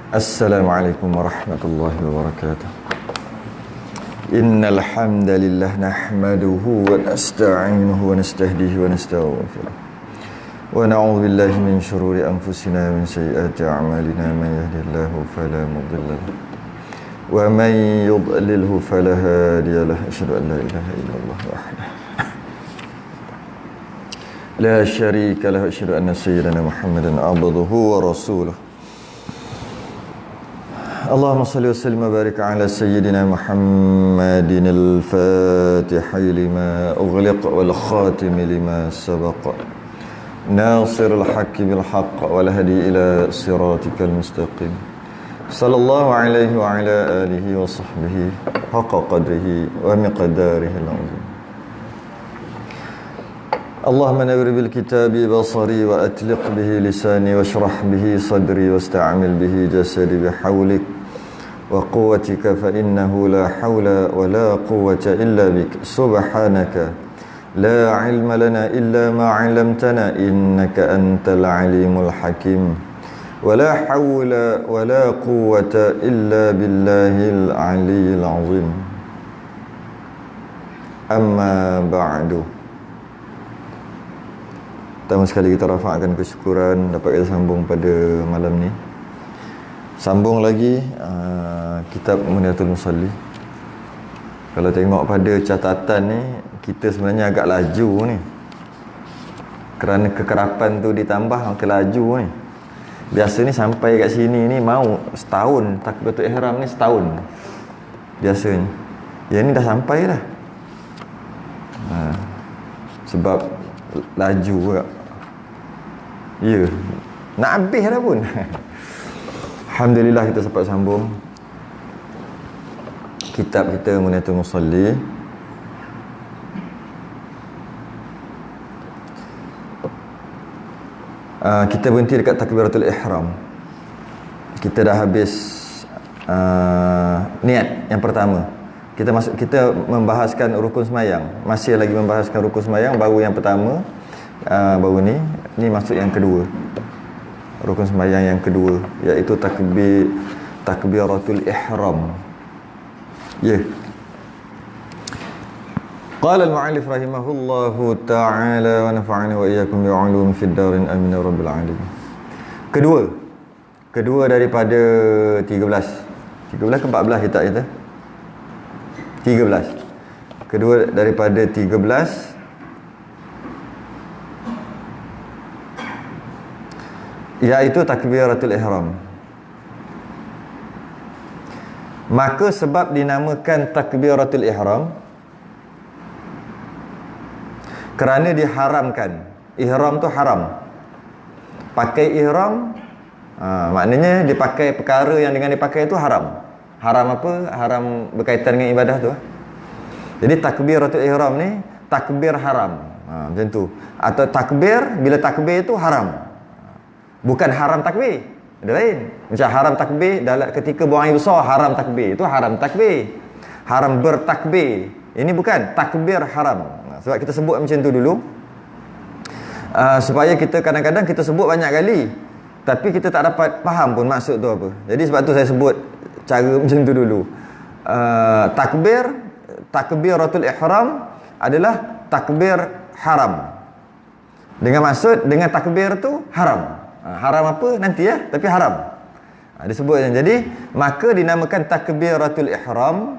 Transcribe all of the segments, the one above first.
Assalamualaikum warahmatullahi wabarakatuh. Innal hamdalillah nahmaduhu wa nasta'inuhu wa nastahdihi wa nastaghfiruh. Wa na'udzu billahi min shururi anfusina wa min sayyiati a'malina man yahdihillahu fala mudilla lahu wa man yudlilhu fala hadiya lahu. Asyhadu an la ilaha illallah wahdahu la syarika lahu. Asyhadu anna sayyidana Muhammadan abduhu wa rasuluh. Allahumma salli wa sallim wa barik ala sayyidina Muhammadin al-fatihi lima ughliq wal khatimi lima sabaq nasirul haqqi bil haqq wal hadi ila siratikal mustaqim. Sallallahu alaihi wa ala alihi wa sahbihi haqqa qadrihi wa miqdarihi al-azim. Allahumma nawwir bil kitabi basari wa atliq bihi lisani wa shrah bihi sadri wasta'mil bihi jasadi bihawlik wa quwwatika fa innahu la hawla wa la quwwata illa bik. Subhanaka la ilma lana illa ma 'allamtana innaka antal alimul hakim. Wa la hawla wa la quwwata illa billahil aliyyil azim. Amma ba'du. Pertama sekali kita rafa'kan kesyukuran dapat kita sambung pada malam ni. Sambung lagi kitab Muniatul Musalli. Kalau tengok pada catatan ni, kita sebenarnya agak laju ni. Kerana kekerapan tu ditambah makin laju ni. Biasa ni sampai kat sini ni mau setahun, takbiratul ihram ni setahun. Biasanya. Yang ni dah sampai dah. Sebab laju juga. Ya, nak habis dah pun. Alhamdulillah kita sempat sambung kitab kita Muniatul Musalli. Kita berhenti dekat takbiratul ihram. Kita dah habis niat yang pertama. Kita membahaskan rukun semayang. Masih lagi membahaskan rukun semayang. Baru yang pertama, baru ni masuk yang kedua. Rukun sembahyang yang kedua, iaitu takbiratul ihram. Ya. Qala al-mu'allif rahimahullahu ta'ala wa nafa'ana wa iyyakum bi 'ulumi fid darin amin ya rabbil alamin. Kedua daripada 13 ke 14 kita kata 13. Kedua daripada 13 iaitu takbiratul ihram. Maka sebab dinamakan takbiratul ihram kerana diharamkan. Ihram tu haram. Pakai ihram maknanya dipakai perkara yang dengan dipakai itu haram. Haram apa? Haram berkaitan dengan ibadah tu. Jadi takbiratul ihram ni takbir haram. Macam tu. Atau takbir, bila takbir itu haram. Bukan haram takbir. Ada lain. Macam haram takbir dalam ketika buang air besar, haram takbir. Itu haram takbir. Haram bertakbir. Ini bukan takbir haram. Sebab kita sebut macam tu dulu. Supaya kita kadang-kadang kita sebut banyak kali, tapi kita tak dapat faham pun maksud tu apa. Jadi sebab tu saya sebut cara macam tu dulu. Takbiratul ihram adalah takbir haram. Dengan maksud, dengan takbir tu haram. Haram apa? Nanti ya, tapi haram. Disebut. Jadi, maka dinamakan takbiratul ihram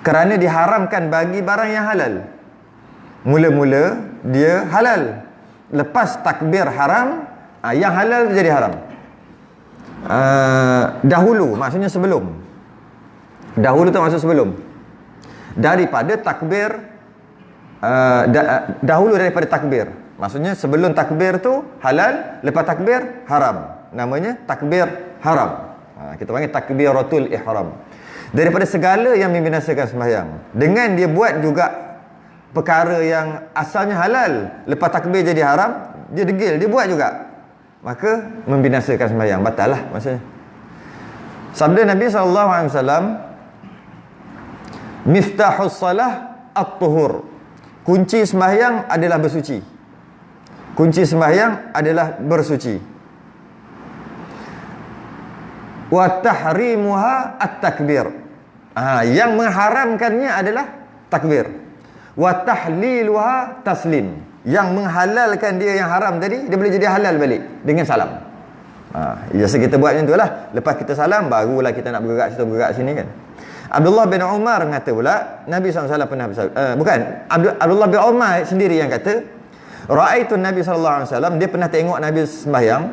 kerana diharamkan bagi barang yang halal. Mula-mula dia halal. Lepas takbir haram, yang halal jadi haram. Dahulu, maksudnya sebelum. Dahulu tu maksud sebelum. Daripada takbir, dahulu daripada takbir. Maksudnya sebelum takbir tu halal, lepas takbir haram. Namanya takbir haram. Kita panggil takbiratul ihram. Daripada segala yang membinasakan sembahyang. Dengan dia buat juga perkara yang asalnya halal, lepas takbir jadi haram, dia degil, dia buat juga, maka membinasakan sembahyang, batal lah maksudnya. Sabda Nabi SAW, miftahus salah at-tuhur, kunci sembahyang adalah bersuci. Kunci sembahyang adalah bersuci. Wa tahrimuha at-takbir. Yang mengharamkannya adalah takbir. Wa tahliluha taslim. Yang menghalalkan dia yang haram tadi, dia boleh jadi halal balik dengan salam. Biasa kita buat macam tu lah. Lepas kita salam, barulah kita nak bergerak situ, bergerak sini kan. Abdullah bin Umar kata pula, Nabi SAW pernah bersabda, Abdullah bin Umar sendiri yang kata, ra'aitu Nabi SAW, dia pernah tengok Nabi sembahyang,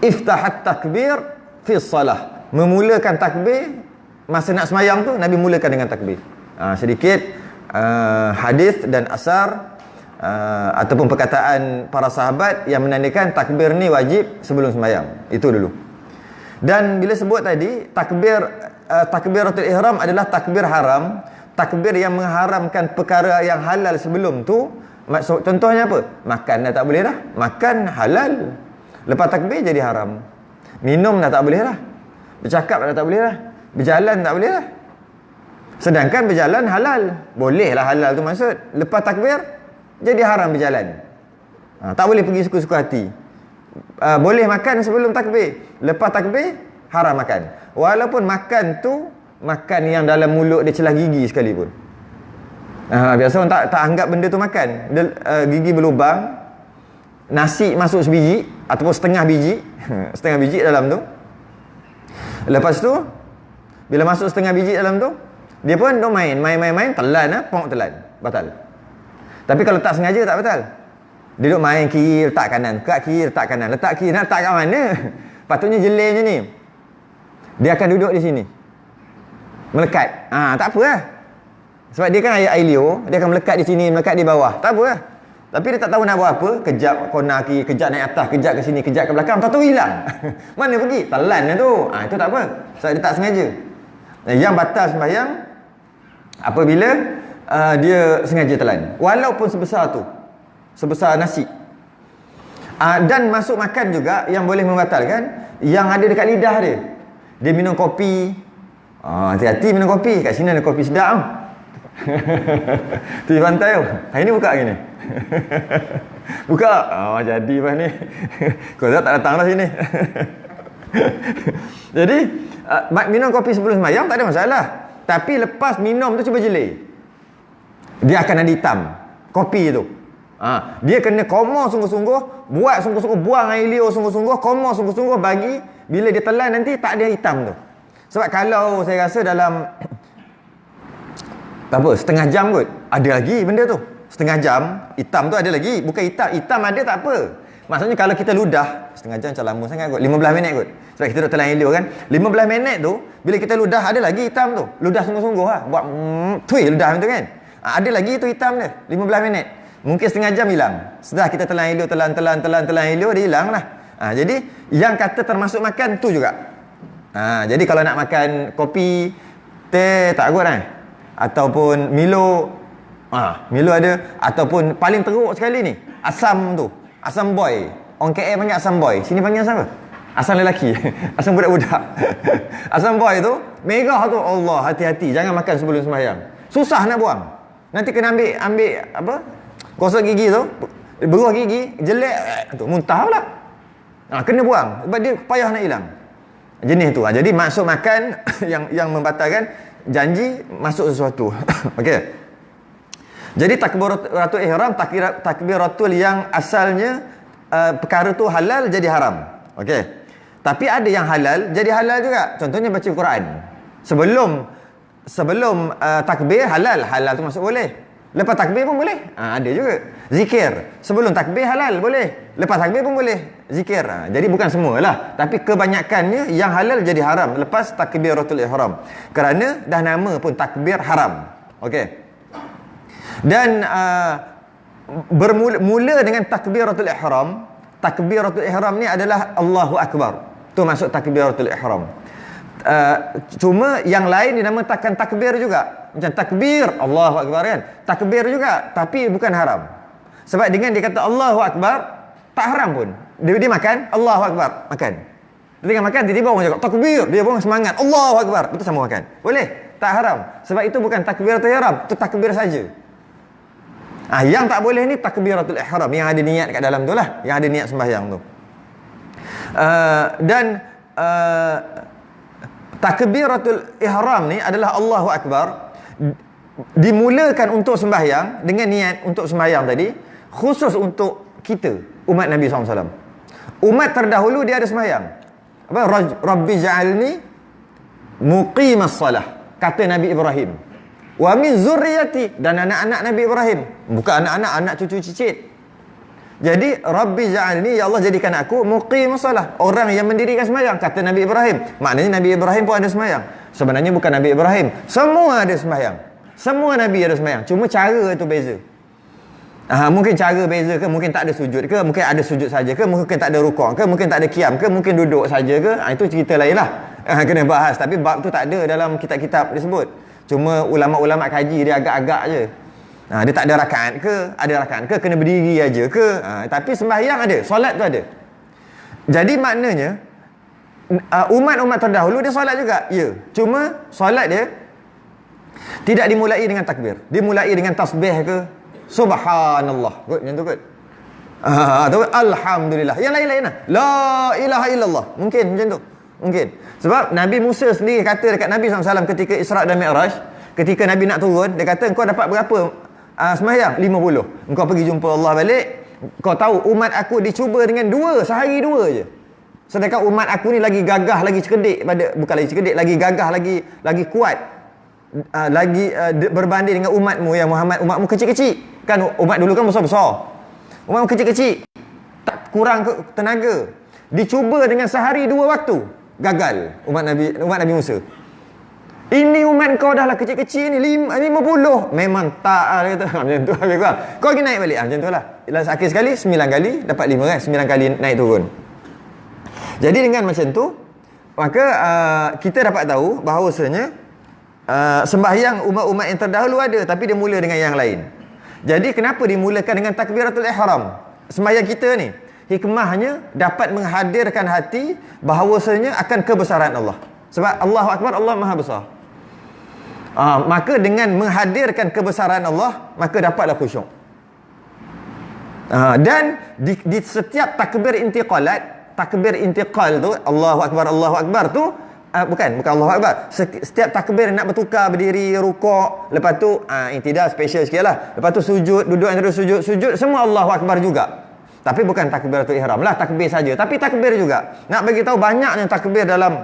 iftahat takbir fi salah, memulakan takbir masa nak sembahyang tu, Nabi mulakan dengan takbir. Sedikit hadis dan asar ataupun perkataan para sahabat yang menandakan takbir ni wajib sebelum sembahyang. Itu dulu. Dan bila sebut tadi takbiratul ihram adalah takbir haram, takbir yang mengharamkan perkara yang halal sebelum tu. Maksud contohnya apa? Makan dah tak boleh dah. Makan halal, lepas takbir jadi haram. Minum dah tak boleh dah. Bercakap dah tak boleh dah. Berjalan tak boleh dah. Sedangkan berjalan halal. Bolehlah halal tu maksud. Lepas takbir jadi haram berjalan. Tak boleh pergi suka-suka hati. Boleh makan sebelum takbir, lepas takbir haram makan. Walaupun makan tu makan yang dalam mulut dia celah gigi sekalipun. Biasa orang tak anggap benda tu makan. Dia, gigi berlubang, nasi masuk sebiji ataupun setengah biji setengah biji dalam tu. Lepas tu bila masuk setengah biji dalam tu, dia pun duk main, telan pong telan, batal. Tapi kalau tak sengaja tak batal. Dia duduk main kiri, letak kanan, kat kiri, letak kanan, letak kiri, nak letak kat mana? Patutnya jelai macam ni. Dia akan duduk di sini, melekat. Tak apa lah. Sebab dia kan air liur, dia akan melekat di sini, melekat di bawah. Tak apa lah. Tapi dia tak tahu nak buat apa. Kejap kona kiri, kejap naik atas, kejap ke sini, kejap ke belakang. Tak tahu hilang. Mana pergi? Telan lah tu. Itu tak apa. Sebab dia tak sengaja. Yang batal sembahyang apabila dia sengaja telan. Walaupun sebesar tu, sebesar nasi. Dan masuk makan juga yang boleh membatalkan, yang ada dekat lidah dia. Dia minum kopi. Hati-hati minum kopi. Kat sini ada kopi sedap. Tu di pantai tu. Hari ni buka ke ni? Buka. Jadi pas ni. Kau tak datang lah sini. Jadi minum kopi sebelum sembahyang tak ada masalah. Tapi lepas minum tu cuba jelai, dia akan ada hitam kopi tu. Dia kena komo sungguh-sungguh, buat sungguh-sungguh, buang air liur sungguh-sungguh, komo sungguh-sungguh, bagi bila dia telan nanti tak ada hitam tu. Sebab kalau saya rasa dalam setengah jam kot, ada lagi benda tu. Setengah jam, hitam tu ada lagi. Bukan hitam ada tak apa. Maksudnya kalau kita ludah, setengah jam macam lama sangat kot, 15 minit kot. Sebab kita duduk telan air liur kan, 15 minit tu, bila kita ludah ada lagi hitam tu. Ludah sungguh-sungguh lah, buat ludah macam tu kan. Ada lagi tu hitam dia, 15 minit. Mungkin setengah jam hilang. Setelah kita telan air liur, telan air liur, dia hilang lah. Jadi yang kata termasuk makan tu juga. Jadi kalau nak makan kopi, teh tak kot lah. Ataupun Milo, Milo ada. Ataupun paling teruk sekali ni, asam tu, asam boy. Orang KL panggil asam boy, sini panggil asam apa? Asam lelaki. Asam budak-budak. Asam boy tu merah tu. Allah, hati-hati, jangan makan sebelum sembahyang. Susah nak buang. Nanti kena ambil apa, gosok gigi tu, beruah gigi, jelek tu, muntah pula. Kena buang sebab dia payah nak hilang. Jenis tu. Jadi maksud makan yang membatalkan janji masuk sesuatu. Okey. Jadi takbiratul ihram, takbiratul yang asalnya perkara tu halal jadi haram. Okey. Tapi ada yang halal jadi halal juga. Contohnya baca Quran. Sebelum takbir halal tu masuk boleh. Lepas takbir pun boleh. Ada juga. Zikir sebelum takbir halal boleh. Lepas takbir pun boleh zikir. Jadi bukan semualah, tapi kebanyakannya yang halal jadi haram lepas takbiratul ihram. Kerana dah nama pun takbir haram. Okey. Dan bermula dengan takbiratul ihram. Takbiratul ihram ni adalah Allahu Akbar. Tu masuk takbiratul ihram. Cuma yang lain dinamakan takbir juga. Macam takbir Allahu Akbar kan, takbir juga, tapi bukan haram. Sebab dengan dia kata Allahu Akbar, tak haram pun. Dia makan Allahu Akbar, makan. Dia tengah makan, tiba-tiba orang cakap takbir, dia pun semangat Allahu Akbar, betul sama makan. Boleh? Tak haram. Sebab itu bukan takbiratul ihram, itu takbir saja. Yang tak boleh ni takbiratul ihram, yang ada niat kat dalam tu lah, yang ada niat sembahyang tu. Takbiratul ihram ni adalah Allahu Akbar, dimulakan untuk sembahyang dengan niat untuk sembahyang tadi, khusus untuk kita umat Nabi SAW. Umat terdahulu dia ada sembahyang. Apa? Rabbi ja'alni muqimas salah, kata Nabi Ibrahim. Wa min zurriyati, dan anak-anak Nabi Ibrahim, bukan anak-anak, anak cucu cicit. Jadi Rabbi ja'alni, ya Allah jadikan aku muqimus salah, orang yang mendirikan sembahyang, kata Nabi Ibrahim. Maknanya Nabi Ibrahim pun ada sembahyang. Sebenarnya bukan Nabi Ibrahim, semua ada sembahyang. Semua Nabi ada sembahyang, cuma cara itu beza. Mungkin cara beza ke, mungkin tak ada sujud ke, mungkin ada sujud saja ke, mungkin tak ada rukuk ke, mungkin tak ada qiyam ke, mungkin duduk saja ke. Itu cerita lain lah. Kena bahas, tapi bab tu tak ada dalam kitab-kitab disebut. Cuma ulama-ulama kaji dia agak-agak je. Dia tak ada rakaat ke, ada rakaat ke, kena berdiri aja ke. Tapi sembahyang ada, solat tu ada. Jadi maknanya umat-umat terdahulu dia solat juga. Ya, cuma solat dia tidak dimulai dengan takbir. Dimulai dengan tasbih ke, subhanallah. Kot, macam tu kot. Alhamdulillah. Yang lain-lain lah. La ilaha illallah. Mungkin macam tu. Mungkin. Sebab Nabi Musa sendiri kata dekat Nabi SAW ketika Isra' dan Mi'raj, ketika Nabi nak turun, dia kata, engkau dapat berapa sembahyang? 50. Engkau pergi jumpa Allah balik, kau tahu umat aku dicuba dengan 2, sehari 2 je. Sedangkan umat aku ni lagi gagah, lagi cerdik bukan lagi cerdik, lagi gagah, lagi kuat. Berbanding dengan umatmu yang Muhammad, umatmu kecil-kecil. Kan umat dulu kan besar-besar. Umatmu kecil-kecil. Tak kurang tenaga. Dicuba dengan sehari 2 waktu. Gagal umat Nabi Musa. Ini umat kau dah lah kecil-kecil ni 50. Memang tak dia kata. Macam tu habis kau. Kau pergi naik balik. Macam tu lah. Akhir sekali 9 kali dapat 5 kan. 9 kali naik turun. Jadi dengan macam tu, maka kita dapat tahu bahawasanya sembahyang umat-umat yang terdahulu ada, tapi dia mula dengan yang lain. Jadi kenapa dimulakan dengan takbiratul ihram? Sembahyang kita ni hikmahnya dapat menghadirkan hati bahawasanya akan kebesaran Allah. Sebab Allahu Akbar, Allah Maha Besar. Maka dengan menghadirkan kebesaran Allah, maka dapatlah khusyuk. Dan di setiap takbir intiqal tu, Allahu Akbar tu, bukan Allahu Akbar. Setiap takbir nak bertukar, berdiri, rukuk, lepas tu i'tidal special sikit lah. Lepas tu sujud, duduk antara sujud, semua Allahu Akbar juga. Tapi bukan takbiratul ihram lah, takbir saja. Tapi takbir juga. Nak bagi tahu banyaknya takbir dalam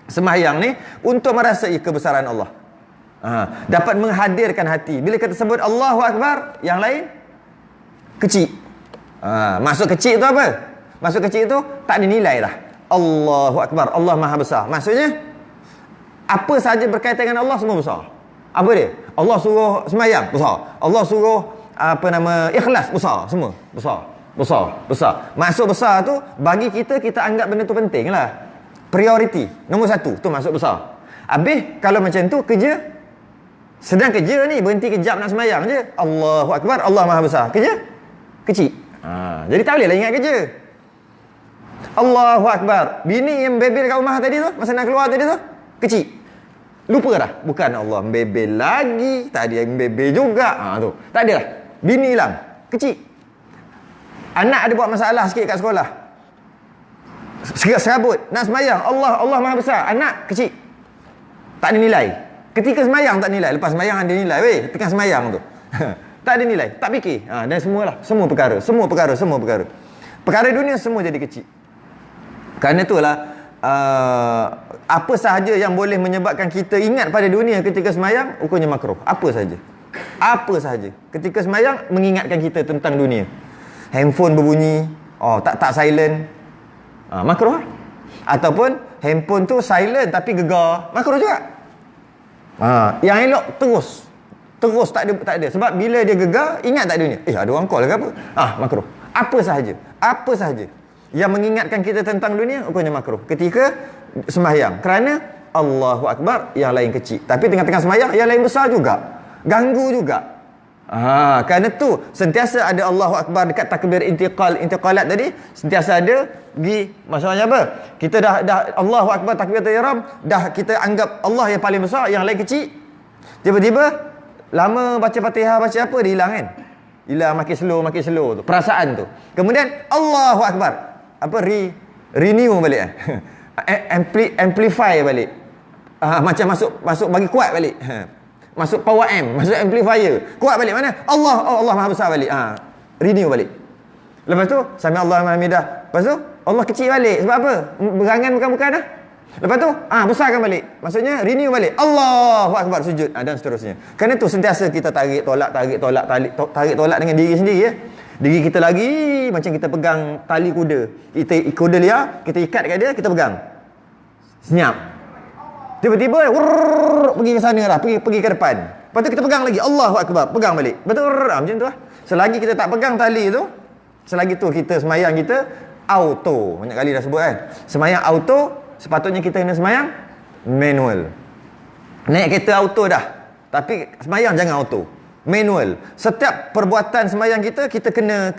sembahyang ni untuk merasai kebesaran Allah. Dapat menghadirkan hati. Bila kita sebut Allahu Akbar, yang lain kecil. Maksud kecil tu apa? Maksud kecil tu tak ada nilai dah. Allahu Akbar, Allah Maha Besar. Maksudnya apa sahaja berkaitan dengan Allah semua besar. Apa dia? Allah suruh sembahyang, besar. Allah suruh ikhlas, besar. Semua besar. Maksud besar tu bagi kita anggap benda tu penting lah. Priority nombor 1 tu maksud besar. Habis kalau macam tu sedang kerja ni, berhenti kejap nak sembahyang je, Allahu Akbar, Allah Maha Besar. Kerja kecil. Jadi tak boleh lah ingat kerja. Allahu Akbar. Bini yang bebel kat rumah tadi tu, masa nak keluar tadi tu, kecil. Lupa dah. Bukan Allah membebel lagi, tak ada yang membebel juga. Tu. Tak ada lah. Bini hilang. Kecil. Anak ada buat masalah sikit kat sekolah. Serabut. Nak sembahyang. Allah Maha Besar. Anak kecil. Tak ada nilai. Ketika sembahyang tak nilai. Lepas sembahyang ada nilai. Tengah sembahyang tu. Tak ada nilai. Tak fikir. Dan semualah. Semua perkara. Perkara dunia semua jadi kecil. Kerana itulah apa sahaja yang boleh menyebabkan kita ingat pada dunia ketika sembahyang, hukumnya makruh. Apa sahaja. Ketika sembahyang mengingatkan kita tentang dunia. Handphone berbunyi, tak silent, makruh. Ataupun handphone tu silent tapi gegar, makruh juga. Yang elok terus tak ada. Sebab bila dia gegar, ingat tak dunia. Ada orang call ke apa? Makruh. Apa sahaja yang mengingatkan kita tentang dunia, hukumnya makruh ketika sembahyang. Kerana Allahu Akbar, yang lain kecil. Tapi tengah-tengah semayang, yang lain besar juga. Ganggu juga. Kerana tu sentiasa ada Allahu Akbar dekat takbir intiqalat tadi, sentiasa ada maksudnya apa? Kita dah Allahu Akbar takbiratul ihram, dah kita anggap Allah yang paling besar, yang lain kecil. Tiba-tiba lama baca Fatihah, baca apa, dia hilang kan? Hilang, makin slow tu. Perasaan tu. Kemudian Allahu Akbar. Apa renew balik amplify balik. Macam masuk bagi kuat balik. Masuk power amp, masuk amplifier. Kuat balik mana? Allah Maha Besar balik. Renew balik. Lepas tu sami Allahu liman hamidah. Lepas tu Allah kecil balik. Sebab apa? Berangan bukan-bukan dah. Lepas tu besarkan balik. Maksudnya renew balik. Allahu Akbar, sujud dan seterusnya. Kerana tu sentiasa kita tarik tolak dengan diri sendiri ya. Diri kita lagi macam kita pegang tali kuda. Kuda liar, kita ikat dekat dia, kita pegang. Senyap. Tiba-tiba pergi ke sana lah, pergi ke depan. Lepas tu kita pegang lagi, Allahu Akbar, pegang balik. Betul macam tu lah. Selagi kita tak pegang tali tu, selagi tu kita semayang kita auto. Banyak kali dah sebut kan. Semayang auto, sepatutnya kita kena semayang manual. Naik kereta auto dah, tapi semayang jangan auto, manual. Setiap perbuatan semayang kita kena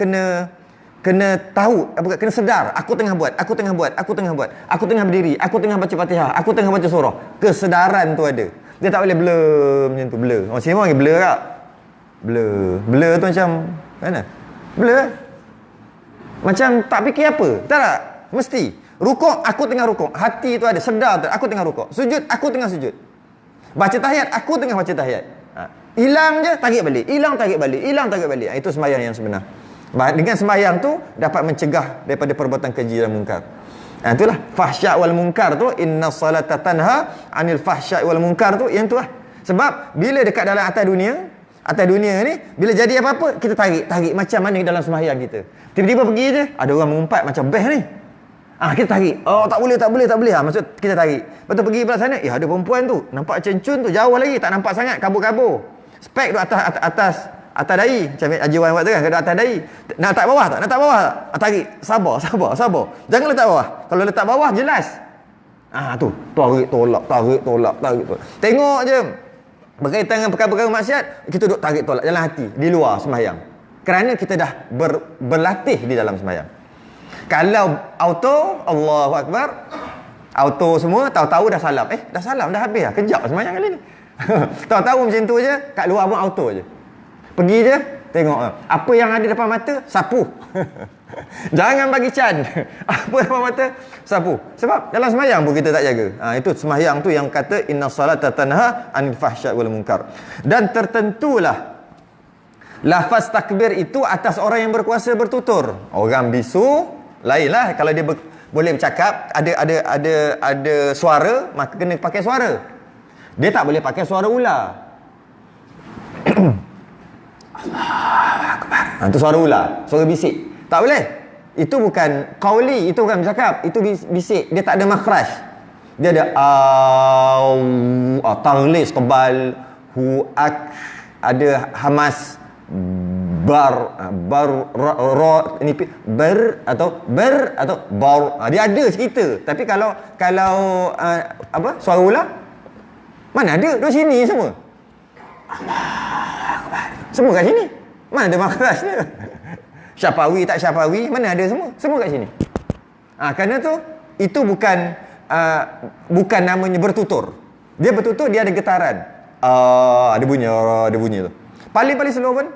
tahu, kena sedar, aku tengah buat, aku tengah berdiri, aku tengah baca Fatihah, aku tengah baca surah. Kesedaran tu ada. Dia tak boleh blur macam tu, blur. Orang Singapura panggil blur tak? Blur tu macam mana? Blur. Macam tak fikir apa. Tak. Mesti. Rukuk, aku tengah rukuk. Hati tu ada, sedar tu, aku tengah rukuk. Sujud, aku tengah sujud. Baca tahiyat, aku tengah baca tahiyat. Hilang je, tarik balik. Hilang, tarik balik. Itu sembahyang yang sebenar. Dengan sembahyang tu dapat mencegah daripada perbuatan keji dan mungkar. Itulah fahsya' wal munkar tu, inna salata tanha 'anil fahsya' wal munkar tu, yang tu lah. Sebab bila dekat dalam atas dunia ni, bila jadi apa-apa, kita tarik macam mana dalam sembahyang kita. Tiba-tiba pergi je, ada orang mengumpat macam best ni. Kita tarik. Tak boleh. Maksud kita tarik. Lepas tu pergi belah sana, ada perempuan tu, nampak cencun tu, jauh lagi, tak nampak sangat, kabur-kabur. Spek tu atas dahi, macam Haji Wan buat tu kan, kalau atas dahi. Nak letak bawah tak? Tarik. Sabar. Jangan letak bawah. Kalau letak bawah jelas. Tu tarik tolak. Tengok je. Berkaitan dengan perkara-perkara maksiat, kita duduk tarik tolak dalam hati, di luar sembahyang. Kerana kita dah berlatih di dalam sembahyang. Kalau auto, Allahu Akbar, auto semua, tahu-tahu dah salam. Dah salam, dah habis lah. Kejap sembahyang kali ni. Tahu-tahu macam tu je, kat luar pun auto je. Pergi je, tengok apa yang ada depan mata, sapu. Jangan bagi can. Apa depan mata, sapu. Sebab dalam sembahyang pun kita tak jaga. Itu sembahyang tu yang kata inna salata tanha 'anil fahsya' wal munkar. Dan tertentulah lafaz takbir itu atas orang yang berkuasa bertutur. Orang bisu lainlah, kalau dia boleh bercakap, ada suara, maka kena pakai suara. Dia tak boleh pakai suara ular. Allahu Akbar. Itu suara ular, suara bisik. Tak boleh. Itu bukan qauli, itu bukan bercakap, itu bisik. Dia tak ada makhraj. Dia ada tarlis tebal, ada hamas, ini atau bar. Dia ada cerita. Tapi kalau suara ular, mana ada? Duduk sini semua. Semua kat sini. Mana ada makhraj dia? Syafawi tak syafawi, mana ada semua? Semua kat sini. Kerana tu itu bukan namanya bertutur. Dia bertutur, dia ada getaran. Ada bunyi tu. Paling slow pun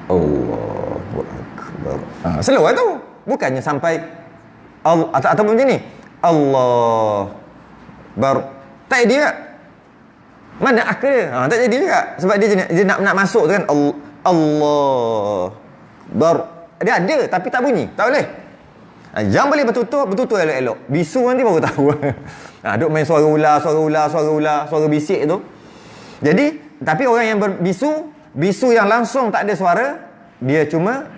Allahu Akbar. Slow lah tu. Bukannya sampai ataupun macam ni. Allah baru. Tak dia. Mana akal dia? Tak jadi juga. Sebab dia nak masuk tu kan. Allah baru. Dia ada tapi tak bunyi. Tak boleh. Yang boleh bertutur elok-elok. Bisu nanti baru tahu. Duk main suara ular, suara bisik tu. Jadi, tapi orang yang bisu yang langsung tak ada suara, dia cuma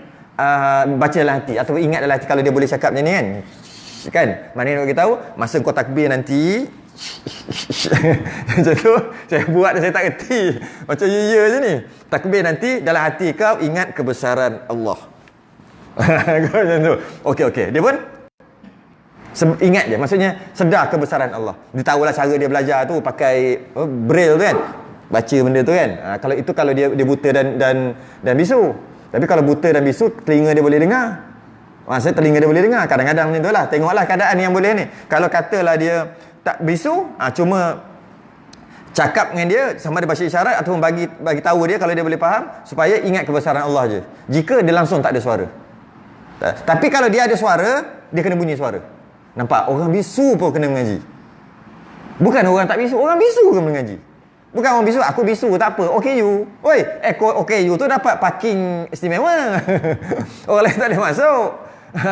baca dalam hati atau ingat dalam hati. Kalau dia boleh cakap macam ni kan, mana nak kita tahu masa kau takbir nanti macam tu saya buat dan saya tak kerti macam ya je ni. Takbir nanti dalam hati kau ingat kebesaran Allah. Macam tu. Okey dia pun Ingat je, maksudnya sedar kebesaran Allah. Dia tahulah cara dia belajar tu pakai braille tu kan, baca benda tu kan. Kalau dia buta dan bisu. Tapi kalau buta dan bisu, telinga dia boleh dengar. Maksudnya telinga dia boleh dengar. Kadang-kadang macam tu lah. Tengoklah keadaan yang boleh ni. Kalau katalah dia tak bisu, cuma cakap dengan dia sama ada bahasa isyarat ataupun bagi tahu dia kalau dia boleh faham, supaya ingat kebesaran Allah je. Jika dia langsung tak ada suara. Tapi kalau dia ada suara, dia kena bunyi suara. Nampak? Orang bisu pun kena mengaji. Bukan orang tak bisu, orang bisu kena mengaji. Bukan orang bisu, aku bisu tak apa. OKU. Oi, OKU tu dapat parking istimewa. Orang lain tak boleh masuk.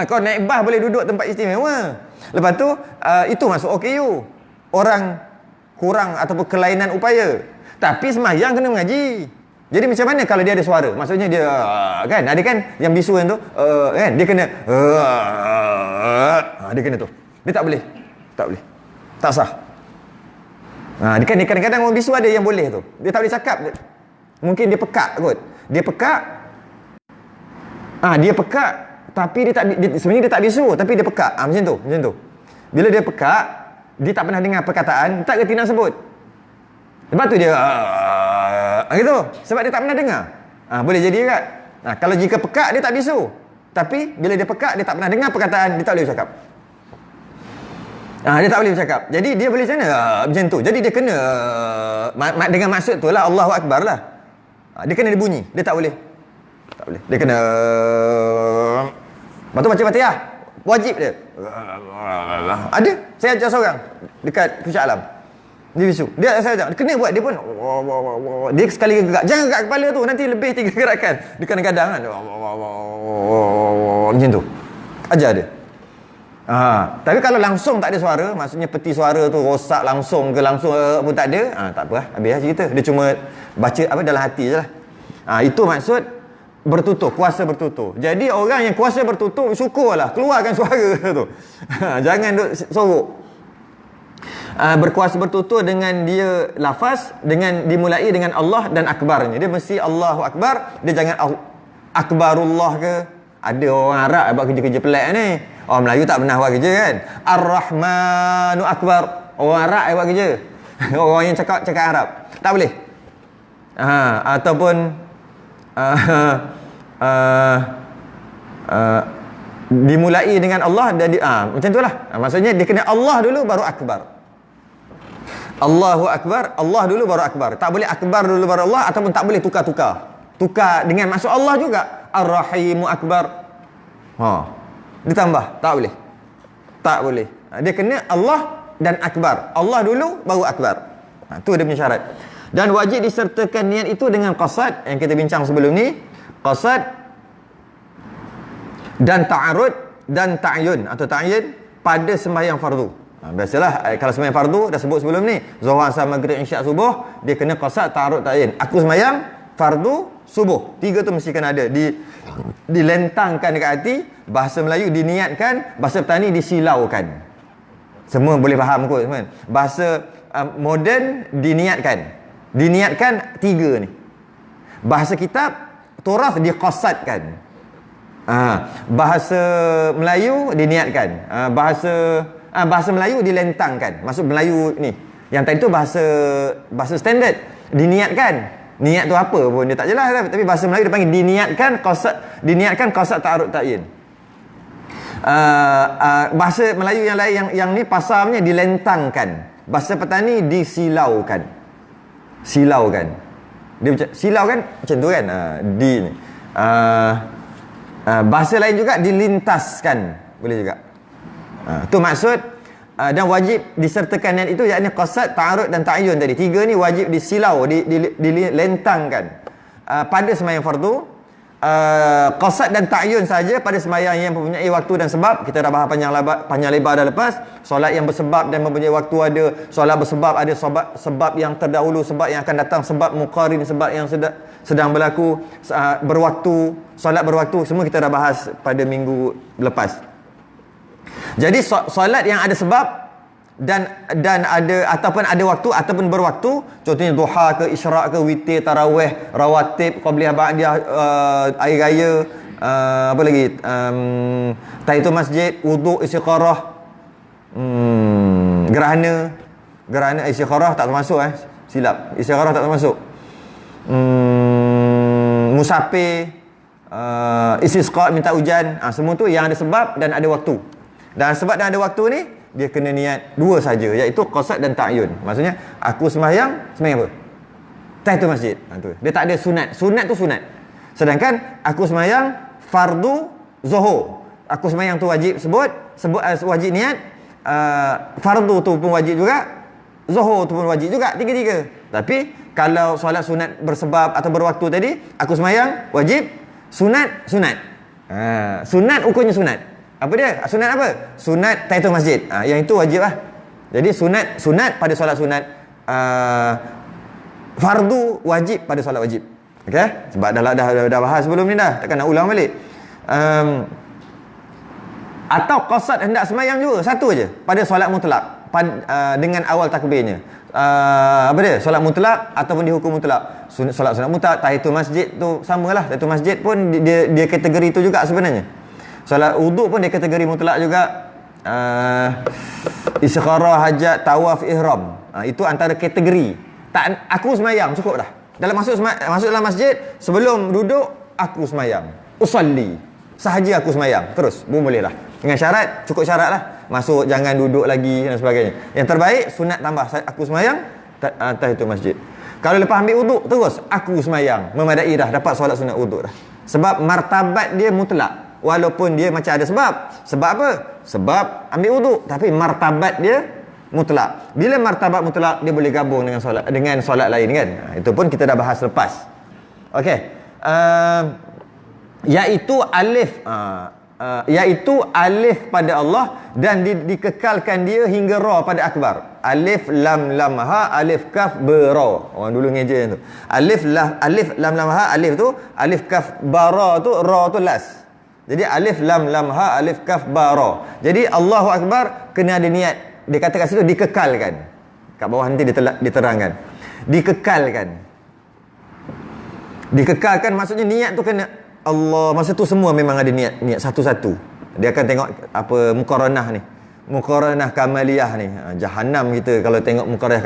Kau naik bas boleh duduk tempat istimewa. Lepas tu itu masuk OKU. Orang kurang ataupun kelainan upaya. Tapi sembahyang kena mengaji. Jadi macam mana kalau dia ada suara? Maksudnya dia kan, ada kan yang bisu yang tu kan, dia kena dia kena tu. Dia tak boleh. Tak sah. Dia kan kadang-kadang orang bisu ada yang boleh tu. Dia tak boleh cakap. Mungkin dia pekak kot. Dia pekak tapi sebenarnya dia tak bisu tapi dia pekak. Macam tu. Bila dia pekak, dia tak pernah dengar perkataan, tak kerti nak sebut. Lepas tu dia gitu. Sebab dia tak pernah dengar. Boleh jadi juga. Kalau jika pekak dia tak bisu. Tapi bila dia pekak dia tak pernah dengar perkataan, dia tak boleh bercakap. Dia tak boleh bercakap. Jadi dia boleh macam mana? Macam tu. Jadi dia kena dengan maksud tu lah Allahu Akbar lah. Dia kena dia bunyi. Dia tak boleh. Dia kena lepas tu baca Fatihah. Wajib dia. Ada. Saya ajar seorang dekat Puncak Alam. Dia bisu. Saya ajar. Dia kena buat. Dia pun dia sekali gerak. Jangan gerak kepala tu. Nanti lebih 3 gerakan. Dia kadang-kadang kan. Macam tu. Ajar dia. Tapi kalau langsung tak ada suara, maksudnya peti suara tu rosak langsung pun tak ada, tak apa lah. Habis lah cerita. Dia cuma baca dalam hati je lah. Itu maksud bertutur, kuasa bertutur. Jadi orang yang kuasa bertutur, syukurlah, keluarkan suara tu. Jangan duk sorok. Berkuasa bertutur dengan dia lafaz, dengan dimulai dengan Allah dan akbarnya. Dia mesti Allahu Akbar, dia jangan Akbarullah ke. Ada orang Arab buat kerja-kerja pelik ni. Orang Melayu tak pernah buat kerja kan. Ar-Rahmanu Akbar. Orang Arab buat kerja. Orang yang cakap Arab. Tak boleh. Ataupun dimulai dengan Allah dan macam itulah. Maksudnya dia kena Allah dulu baru Akbar. Allahu Akbar, Allah dulu baru Akbar. Tak boleh Akbar dulu baru Allah, ataupun tak boleh tukar-tukar. Tukar dengan masuk Allah juga. Ar-Rahimu Akbar. Ditambah. Tak boleh. Tak boleh. Dia kena Allah dan Akbar. Allah dulu baru Akbar. Itu dia punya syarat. Dan wajib disertakan niat itu dengan qasad yang kita bincang sebelum ni. Qasad dan ta'arud dan ta'yun atau ta'yin pada sembahyang fardu. Biasalah kalau sembahyang fardu dah sebut sebelum ni, Zuhur, Asar, Maghrib, Isyak, Subuh, dia kena qasad, ta'arud, ta'yin. Aku sembahyang fardu subuh. 3 tu mesti kena ada. Dilentangkan dekat hati. Bahasa Melayu diniatkan, bahasa Petani disilaukan. Semua boleh faham kot teman. Bahasa moden diniatkan. Diniatkan 3 ni. Bahasa kitab Turath diqasadkan. Bahasa Melayu diniatkan. Bahasa Melayu dilentangkan. Maksud Melayu ni. Yang tadi tu bahasa standard diniatkan. Niat tu apa pun dia tak jelas, tapi bahasa Melayu dia panggil diniatkan qasad ta'arud ta'yin. Bahasa Melayu yang lain yang ni pasarnya dilentangkan. Bahasa Petani disilaukan. Dia macam silaukan macam tu kan. Bahasa lain juga dilintaskan, boleh juga. Tu maksud. Dan wajib disertakan niat itu, yakni qasad, ta'arud dan ta'yun tadi. 3 ni wajib disilau, dilentangkan pada sembahyang fardu. Qasad dan ta'yun saja pada sembahyang yang mempunyai waktu dan sebab. Kita dah bahas panjang lebar dah lepas. Solat yang bersebab dan mempunyai waktu ada. Solat bersebab ada sebab yang terdahulu, sebab yang akan datang, sebab muqarin, sebab yang sedang berlaku, berwaktu, solat berwaktu. Semua kita dah bahas pada minggu lepas. Jadi solat yang ada sebab dan ada ataupun ada waktu ataupun berwaktu, contohnya duha ke, isyraq ke, witir, tarawih, rawatib, qabliyah, ba'diyah, air raya, apa lagi, tahiyatul masjid, wuduk, istiqarah, Gerhana istikharah tak termasuk silap. Istikharah tak termasuk. Musafir, istisqa, minta hujan, semua tu yang ada sebab dan ada waktu. Dan sebab dan ada waktu ni dia kena niat dua saja, iaitu qasad dan ta'yun. Maksudnya aku sembahyang apa? Tahiyatul masjid. Tu. Dia tak ada sunat. Sunat tu sunat. Sedangkan aku sembahyang fardu zuhur. Aku sembahyang tu wajib sebut wajib niat. Fardu tu pun wajib juga. Zuhur tu pun wajib juga, tiga-tiga. Tapi kalau solat sunat bersebab atau berwaktu tadi, aku sembahyang wajib, sunat. Sunat ukurnya sunat. Apa dia? Sunat apa? Sunat tahiyatul masjid. Yang itu wajib lah. Jadi sunat pada solat sunat, fardu wajib pada solat wajib. Okey? Sebab dah bahas sebelum ni dah, takkan nak ulang balik. Atau qasad hendak sembahyang juga, satu aja pada solat mutlak. Dengan awal takbirnya, apa dia, solat mutlak ataupun dihukum mutlak. Solat sunat mutlak, tahiyatul masjid tu samalah. Tahiyatul masjid pun dia kategori tu juga sebenarnya. Solat wuduk pun dia kategori mutlak juga. Istikharah, hajat, tawaf, ihram, itu antara kategori. Tak, aku sembahyang cukup dah. Masuk dalam masjid, sebelum duduk aku sembahyang, usalli, sahaja aku sembahyang, terus pun boleh lah. Dengan syarat, cukup syarat lah. Masuk, jangan duduk lagi dan sebagainya. Yang terbaik, sunat tambah aku sembahyang tahiyatul masjid. Kalau lepas ambil wuduk, terus aku sembahyang, memadai dah, dapat solat sunat wuduk dah. Sebab martabat dia mutlak. Walaupun dia macam ada sebab. Sebab apa? Sebab ambil wuduk, tapi martabat dia mutlak. Bila martabat mutlak, dia boleh gabung dengan solat lain kan. Itu pun kita dah bahas lepas. Okey. Iaitu alif pada Allah dan dikekalkan dia hingga ra pada akbar. Alif lam ha, alif kaf ra. Orang dulu ngeja tu. Alif lam ha, alif tu, alif kaf ra tu, ra tu las. Jadi alif lam ha, alif kaf ra. Jadi Allahu akbar kena ada niat. Dia kata kat situ dikekalkan. Kat bawah nanti diterangkan. Dikekalkan maksudnya niat tu kena Allah, masa tu semua memang ada niat satu-satu. Dia akan tengok apa muqaranah ni. Muqaranah kamaliyah ni. Jahannam kita kalau tengok muqaranah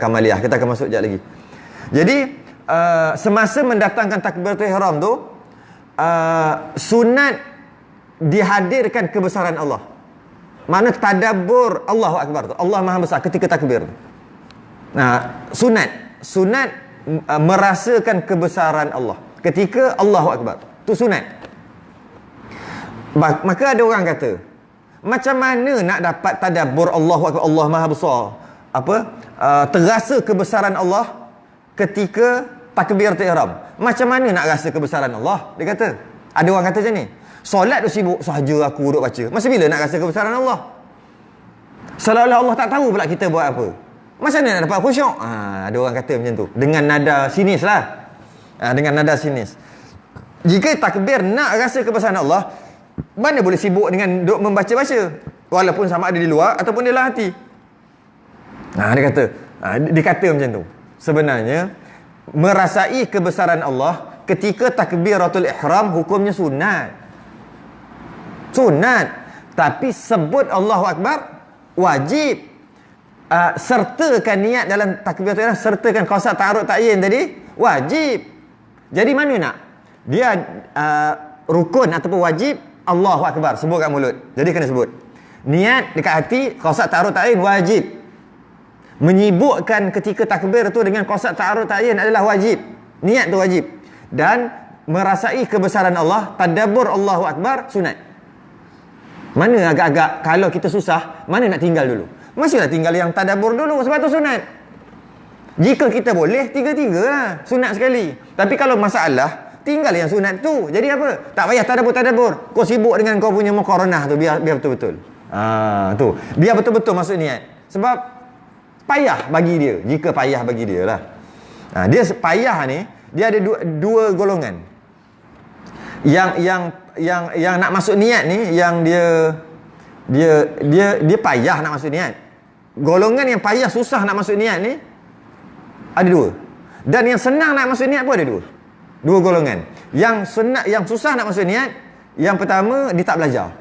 kamaliyah. Kita akan masuk sekejap lagi. Jadi semasa mendatangkan takbiratul ihram tu, sunat dihadirkan kebesaran Allah. Mana tadabbur Allahu akbar tu. Allah Maha Besar ketika takbir tu. Sunat merasakan kebesaran Allah ketika Allahu akbar. Tu sunat. Maka ada orang kata, macam mana nak dapat tadabbur Allahu akbar, Allah Maha Besar, terasa kebesaran Allah ketika takbiratul ihram? Macam mana nak rasa kebesaran Allah? Dia kata, ada orang kata macam ni, solat tu sibuk sahaja aku duduk baca, masa bila nak rasa kebesaran Allah? Seolah-olah Allah tak tahu pula kita buat apa. Macam mana nak dapat khusyuk? Ada orang kata macam tu, dengan nada sinis lah. Dengan nada sinis. Jika takbir nak rasa kebesaran Allah, mana boleh sibuk dengan duk membaca-baca, walaupun sama ada di luar ataupun di dalam hati. Dia kata macam tu. Sebenarnya merasai kebesaran Allah ketika takbiratul ihram hukumnya sunat. Tapi sebut Allahu akbar wajib. Sertakan niat dalam takbiratul ihram, sertakan qasad ta'arud ta'yin tadi wajib. Jadi mana nak? Dia rukun ataupun wajib, Allahu akbar sebut kat mulut. Jadi kena sebut. Niat dekat hati, qasad ta'arud ta'yin wajib. Menyibukkan ketika takbir tu dengan qasad ta'arud ta'yin adalah wajib. Niat tu wajib. Dan merasai kebesaran Allah, tadabbur Allahu akbar sunat. Mana agak-agak kalau kita susah, mana nak tinggal dulu? Mestilah tinggal yang tadabbur dulu sebab tu sunat. Jika kita boleh, tiga-tiga lah. Sunat sekali. Tapi kalau masalah, tinggal yang sunat tu. Jadi apa? Tak payah tadabbur. Kau sibuk dengan kau punya muqaranah tu. Biar betul-betul. Tu. Biar betul-betul masuk niat. Sebab payah bagi dia. Jika payah bagi dia lah. Dia payah ni, dia ada dua golongan. Yang nak masuk niat ni, yang dia payah nak masuk niat. Golongan yang payah susah nak masuk niat ni ada dua. Dan yang senang nak masuk niat pun ada dua. Dua golongan. Yang susah nak masuk niat, yang pertama dia tak belajar.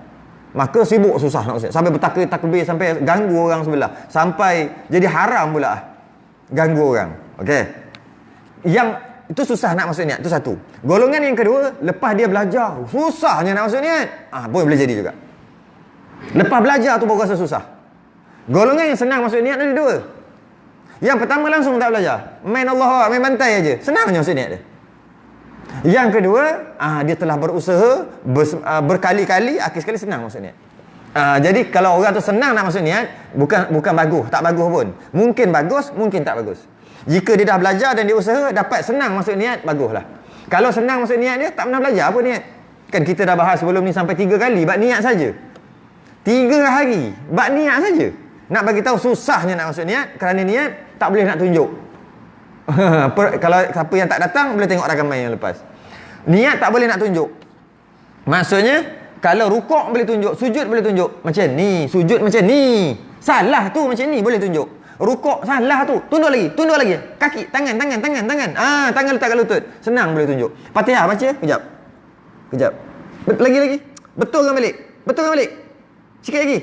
Maka sibuk susah nak usah. Sampai bertakbir, sampai ganggu orang sebelah. Sampai jadi haram pula ganggu orang. Okey. Yang itu susah nak masuk niat, itu satu. Golongan yang kedua, lepas dia belajar, susahnya nak masuk niat. Pun boleh jadi juga. Lepas belajar tu baru rasa susah. Golongan yang senang masuk niat ada dua. Yang pertama langsung tak belajar. Main Allah, main bantai aja. Senangnya masuk niat dia. Yang kedua, dia telah berusaha berkali-kali, akhir sekali senang masuk niat. Jadi kalau orang tu senang nak masuk niat, bukan bagus, tak bagus pun. Mungkin bagus, mungkin tak bagus. Jika dia dah belajar dan dia usaha, dapat senang masuk niat, baguslah. Kalau senang masuk niat dia, tak pernah belajar apa niat. Kan kita dah bahas sebelum ni sampai 3 kali, bab niat saja. 3 hari, bab niat saja. Nak bagi tahu susahnya nak masuk niat, kerana niat tak boleh nak tunjuk. Kalau siapa yang tak datang, boleh tengok rakaman yang lepas. Niat tak boleh nak tunjuk. Maksudnya, kalau rukuk boleh tunjuk, sujud boleh tunjuk. Macam ni, sujud macam ni. Salah tu macam ni, boleh tunjuk. Rukuk salah tu, tunduk lagi. Kaki, tangan. Tangan letak kat lutut. Senang boleh tunjuk. Fatihah baca, kejap. Lagi. Betulkan balik. Sikit lagi.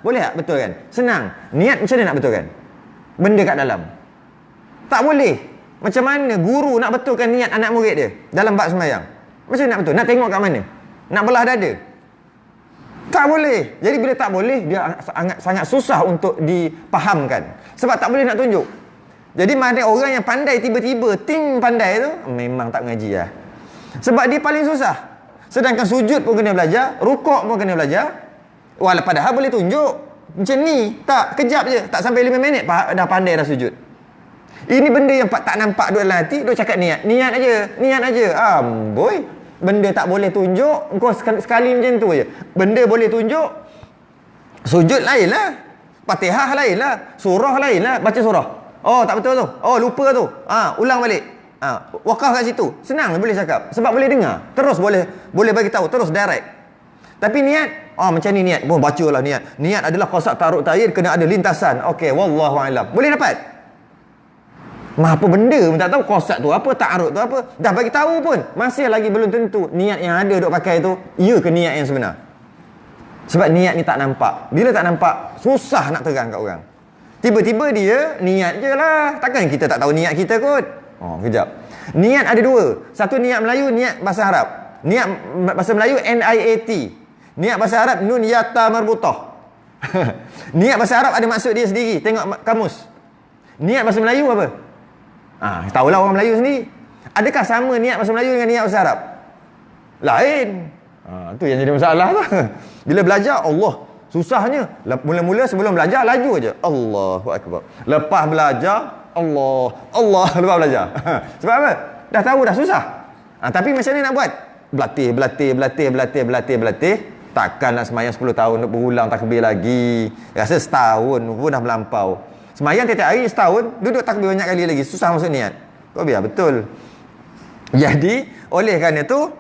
Boleh tak betulkan? Senang. Niat macam mana nak betulkan? Benda kat dalam. Tak boleh. Macam mana guru nak betulkan niat anak murid dia dalam bab sembahyang? Macam mana nak betul? Nak tengok kat mana? Nak belah dada? Tak boleh. Jadi bila tak boleh, dia sangat susah untuk dipahamkan. Sebab tak boleh nak tunjuk. Jadi mana orang yang pandai tiba-tiba pandai tu, memang tak mengaji lah. Sebab dia paling susah. Sedangkan sujud pun kena belajar, rukuk pun kena belajar. Padahal boleh tunjuk. Macam ni, tak, kejap je. Tak sampai 5 minit, dah pandai dah sujud. Ini benda yang tak nampak duduk dalam hati, duduk cakap niat aja. Amboi. Benda tak boleh tunjuk, kau sekali macam tu je. Benda boleh tunjuk, sujud lain lah, Fatihah lain lah, surah lain lah, baca surah. Tak betul tu. Lupa tu. Ulang balik. Wakaf kat situ. Senang boleh cakap. Sebab boleh dengar. Terus boleh bagi tahu, terus direct. Tapi niat, macam ni niat. Bacalah niat. Niat adalah qasak ta'arud ta'yid, kena ada lintasan. Okey, wallahu a'lam. Boleh dapat? Apa benda pun tak tahu, qasak tu apa, ta'arud tu apa. Dah bagi tahu pun, masih lagi belum tentu niat yang ada duk pakai tu ya ke niat yang sebenar. Sebab niat ni tak nampak. Bila tak nampak, susah nak terang kat orang. Tiba-tiba dia niat je lah. Takkan kita tak tahu niat kita kot. Kejap. Niat ada dua. Satu niat Melayu, niat bahasa Arab. Niat bahasa Melayu NIAT. Niat bahasa Arab nun yata marbutah. Niat bahasa Arab ada maksud dia sendiri. Tengok kamus. Niat bahasa Melayu apa? Tahulah orang Melayu sendiri. Adakah sama niat bahasa Melayu dengan niat bahasa Arab? Lain. Tu yang jadi masalah tu. Bila belajar, Allah, susahnya. Mula-mula sebelum belajar, laju aja. Allahu Akbar. Lepas belajar, Allah lepas belajar. Sebab apa? Dah tahu dah susah. Tapi macam mana nak buat? Berlatih. Takkan nak semayang 10 tahun nak berulang takbir lagi. Rasa setahun pun dah melampau. Semayang tiap-tiap hari setahun, duduk takbir banyak kali lagi. Susah masuk niat. Kau biar betul. Jadi, oleh kerana itu,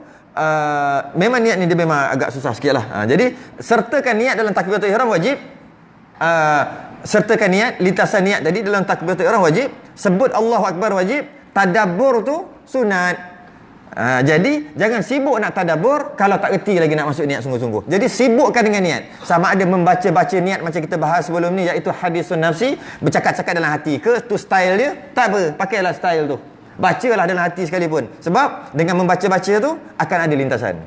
memang niat ni dia memang agak susah sikit lah. Jadi, sertakan niat dalam takbiratul ihram wajib. Sertakan niat, lintasan niat tadi dalam takbiratul ihram wajib. Sebut Allahu Akbar wajib. Tadabbur tu sunat. Jadi jangan sibuk nak tadabbur kalau tak reti lagi nak masuk niat sungguh-sungguh. Jadi sibukkan dengan niat. Sama ada membaca-baca niat macam kita bahas sebelum ni, iaitu hadisun nafsi, bercakap-cakap dalam hati ke, tu style dia. Tak apa, pakailah style tu. Bacalah dalam hati sekalipun. Sebab dengan membaca-baca tu akan ada lintasan.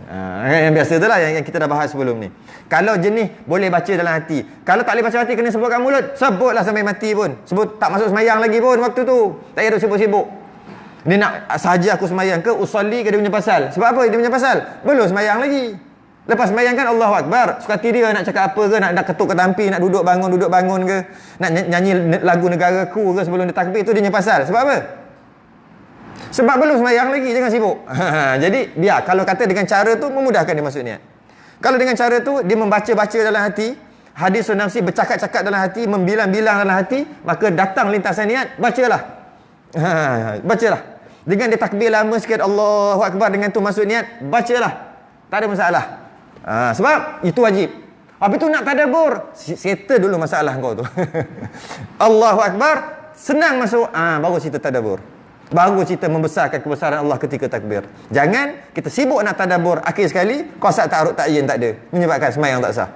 Yang biasa tu lah yang kita dah bahas sebelum ni. Kalau jenis boleh baca dalam hati, kalau tak boleh baca hati kena sebutkan mulut, sebutlah sampai mati pun. Sebut tak masuk semayang lagi pun waktu tu. Tak payah duk sibuk-sibuk. Dia nak sahaja aku semayang ke, usalli ke dia punya pasal. Sebab apa dia punya pasal? Belum semayang lagi. Lepas semayang kan Allahu Akbar. Suka hati dia nak cakap apa ke, nak ketuk ke tampi, nak duduk bangun ke, nak nyanyi lagu negaraku ke sebelum dia takbir, tu dia punya pasal. Sebab apa? Sebab belum semayang lagi, jangan sibuk. Jadi biar, kalau kata dengan cara tu memudahkan dia masuk niat. Kalau dengan cara tu dia membaca-baca dalam hati, hadisun nafsi, bercakap-cakap dalam hati, membilang-bilang dalam hati, maka datang lintasan niat, bacalah. Bacalah. Dengan dia takbir lama sikit Allahu Akbar, dengan tu masuk niat, bacalah. Tak ada masalah. Sebab itu wajib. Habis tu nak tadabbur, settle dulu masalah kau tu. Allahu Akbar, senang masuk, baru cerita tadabbur. baru kita membesarkan kebesaran Allah ketika takbir. Jangan kita sibuk nak tadabbur, akhir sekali qasad ta'arud ta'yin tak ada, menyebabkan sembahyang tak sah.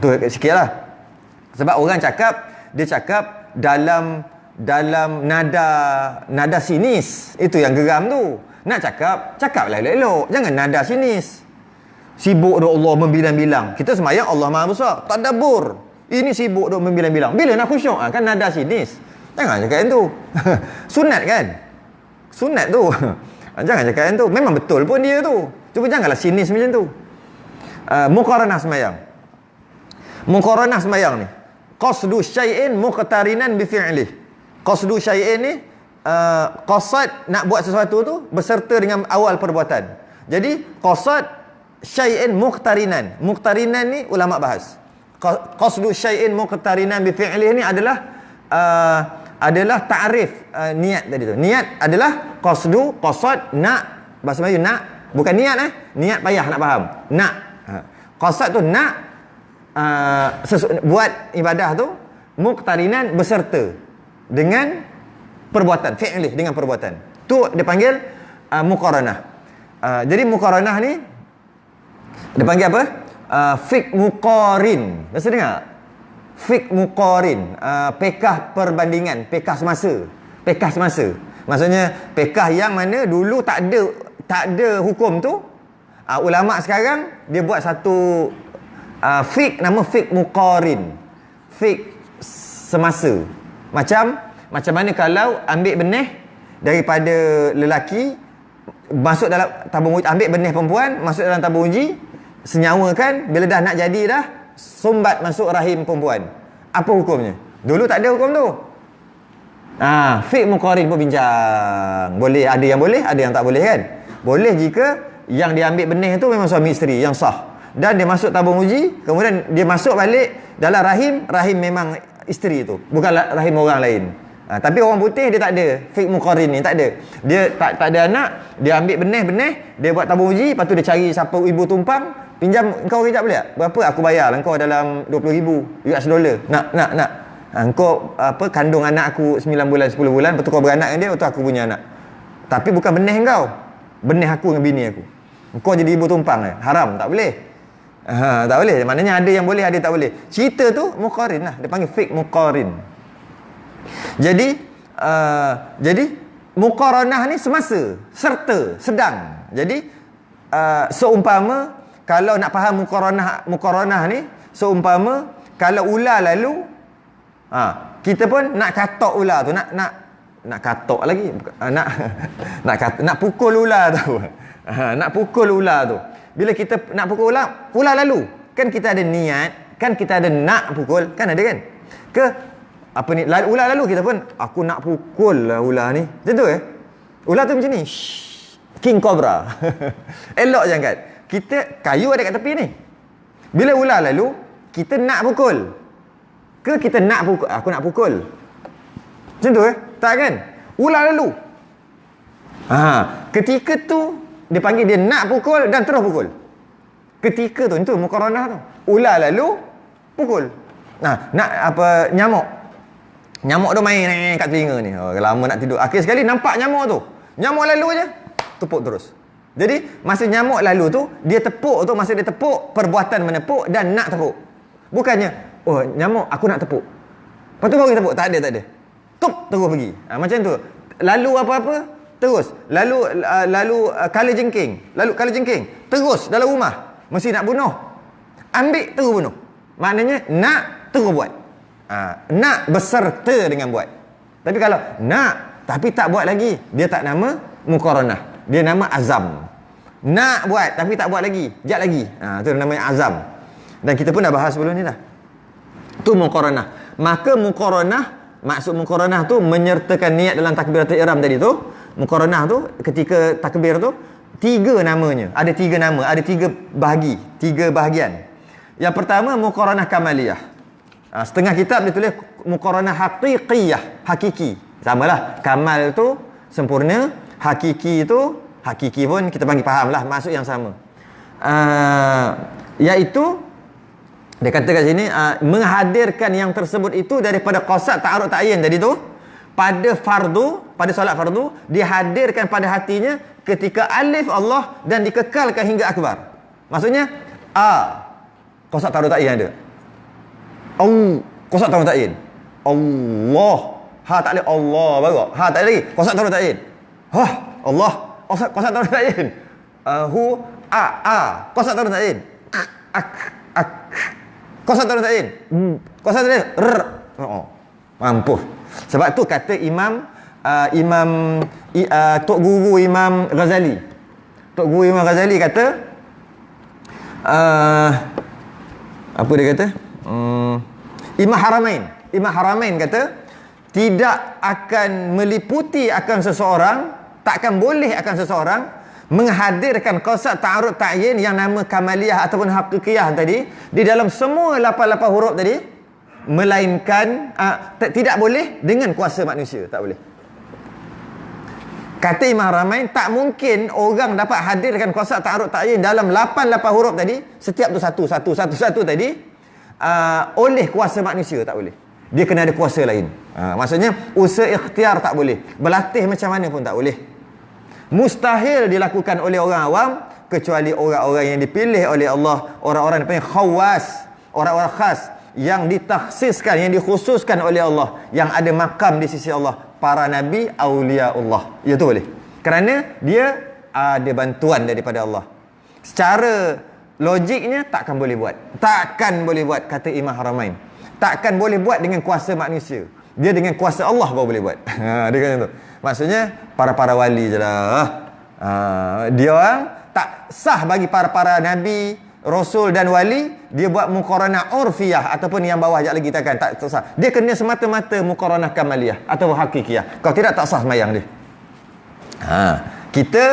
Tu sikitlah. Sebab orang dia cakap dalam nada sinis. Itu yang geram tu. Nak cakaplah elok-elok, jangan nada sinis. Sibuk doa Allah membilang-bilang. Kita sembahyang Allah Maha Besar, tadabbur. Ini sibuk doa membilang-bilang. Bila nak khusyuk kan nada sinis. Jangan cakap yang tu. Sunat kan? Sunat tu. Jangan cakap yang tu. Memang betul pun dia tu. Cuma janganlah sinis macam tu. Muqaranah sembahyang. Muqaranah sembahyang ni, qasdu syai'in muqtarinan bi fi'lih. Qasdu syai'in ni qasad nak buat sesuatu tu beserta dengan awal perbuatan. Jadi qasad syai'in muqtarinan. Muqtarinan ni ulama bahas. Qasdu syai'in muqtarinan bi fi'lih ni adalah ta'rif niat tadi tu. Niat adalah qasad nak, bahasa Melayu nak, bukan niat niat payah nak faham. Nak. Qasad tu nak buat ibadah tu muqtarinan beserta dengan perbuatan, fi'lih dengan perbuatan. Tu dia panggil muqaranah. Jadi muqaranah ni dia panggil apa? Fiqh muqarin. Biasa dengar? Fiqh muqarin, pekah perbandingan, pekah semasa. Maksudnya pekah yang mana dulu tak ada hukum tu. Ulama sekarang dia buat satu fiqh, nama fiqh muqarin, fiqh semasa. Macam mana kalau ambil benih daripada lelaki, masuk dalam tabung uji, ambil benih perempuan masuk dalam tabung uji, senyawakan, bila dah nak jadi dah sumbat masuk rahim perempuan. Apa hukumnya? Dulu tak ada hukum tu. Fiqh muqarin pun bincang. Boleh, ada yang boleh, ada yang tak boleh kan? Boleh jika yang diambil benih tu memang suami isteri yang sah. Dan dia masuk tabung uji, kemudian dia masuk balik dalam rahim memang isteri tu, bukan rahim orang lain. Tapi orang putih dia tak ada fiqh muqarin ni, tak ada. Dia tak ada anak, dia ambil benih, dia buat tabung uji, lepas tu dia cari siapa ibu tumpang, pinjam engkau kejap boleh tak? Berapa aku bayar lah, engkau dalam $20,000 US dollar. Nak. Engkau kandung anak aku 9 bulan 10 bulan, betul kau beranak dengan dia, betul aku punya anak. Tapi bukan benih engkau. Benih aku dengan bini aku. Engkau jadi ibu tumpang haram, tak boleh. Tak boleh. Maknanya ada yang boleh, ada yang tak boleh. Cerita tu muqarin lah. Dia panggil fiqh muqarin. Jadi muqaranah ni semasa, serta, sedang. Jadi seumpama kalau nak faham muqaranah ni, seumpama kalau ular lalu, kita pun nak katok ular tu, nak katok lagi, nak pukul ular tu. Nak pukul ular tu. Bila kita nak pukul ular lalu, kan kita ada niat, kan kita ada nak pukul, kan ada kan? Ke apa ni, ular lalu kita pun aku nak pukul lah ular ni. Macam tu ular tu macam ni. King Cobra. Elok jangan. Kita kayu ada kat tepi ni. Bila ular lalu, kita nak pukul. Ke kita nak pukul, aku nak pukul. Macam tu tak kan? Ular lalu. Ketika tu dia panggil dia nak pukul dan terus pukul. Ketika tu, itu muqaranah tu. Ular lalu, pukul. Nak apa, nyamuk. Nyamuk tu main kat telinga ni. Lama nak tidur. Akhir sekali nampak nyamuk tu. Nyamuk lalu je, tepuk terus. Jadi, masa nyamuk lalu tu, dia tepuk tu, masa dia tepuk, perbuatan menepuk dan nak tepuk. Bukannya, oh nyamuk, aku nak tepuk. Lepas tu baru dia tepuk. Tak ada. Tup, terus pergi. Macam tu. Lalu apa-apa, terus. Lalu kala jengking. Terus dalam rumah. Mesti nak bunuh. Ambil, terus bunuh. Maknanya, nak, terus buat. Nak beserta dengan buat. Tapi kalau nak, tapi tak buat lagi, dia tak nama muqaranah. Dia nama azam. Nak buat, tapi tak buat lagi. Jap lagi. Itu namanya azam. Dan kita pun dah bahas sebelum ni dah. Itu muqaranah. Maka muqaranah, maksud muqaranah tu menyertakan niat dalam takbiratul ihram tadi tu. Muqaranah tu ketika takbir tu 3 namanya. Ada 3 nama, ada 3 bahagi, 3 bahagian. Yang pertama muqaranah kamaliyah. Setengah kitab dia tulis muqaranah haqiqiyah, hakiki. Samalah, kamal tu sempurna, hakiki tu, hakiki pun kita panggil faham lah, maksud yang sama. Iaitu dia kata kat sini, menghadirkan yang tersebut itu daripada qasad ta'arud ta'yin tadi tu, pada fardu, pada solat fardu, dihadirkan pada hatinya ketika alif Allah dan dikekalkan hingga akbar. Maksudnya kosak taruh ta'in ada. Kosak taruh ta'in. Allah. Ha tak boleh Allah baru. Ha tak ada lagi. Kosak taruh ta'in. Allah. Kosak taruh ta'in. Kosak taruh ta'in. Kosak taruh ta'in. Kosak taruh ta'in. Mampus. Sebab tu kata Tok Guru Imam Ghazali. Tok Guru Imam Ghazali kata apa dia kata? Imam Haramain kata tidak akan meliputi akan seseorang, takkan boleh akan seseorang menghadirkan qasad ta'arud ta'yin yang nama kamaliyah ataupun haqiqiyah tadi di dalam semua 88 huruf tadi, melainkan tidak boleh dengan kuasa manusia, tak boleh. Kata Imam Haramain, tak mungkin orang dapat hadirkan qasad ta'arud ta'yin dalam 88 huruf tadi, setiap tu satu tadi, oleh kuasa manusia, tak boleh. Dia kena ada kuasa lain. Maksudnya usaha ikhtiar tak boleh, berlatih macam mana pun tak boleh. Mustahil dilakukan oleh orang awam kecuali orang-orang yang dipilih oleh Allah, orang-orang yang dipanggil khawas, orang-orang khas yang ditakhsiskan, yang dikhususkan oleh Allah, yang ada makam di sisi Allah, para nabi, aulia Allah. Itu boleh. Kerana dia ada bantuan daripada Allah. Secara logiknya takkan boleh buat. Takkan boleh buat, kata Imam Haramain. Takkan boleh buat dengan kuasa manusia. Dia dengan kuasa Allah baru boleh buat. Dia kata tu. Maksudnya para wali je lah. Dia orang tak sah bagi para nabi, rasul dan wali dia buat muqaranah urfiyah ataupun yang bawah sekejap lagi tak sah. Dia kena semata-mata muqaranah kamaliyah atau hakikiyah. Kalau tidak tak sah sembahyang dia. Kita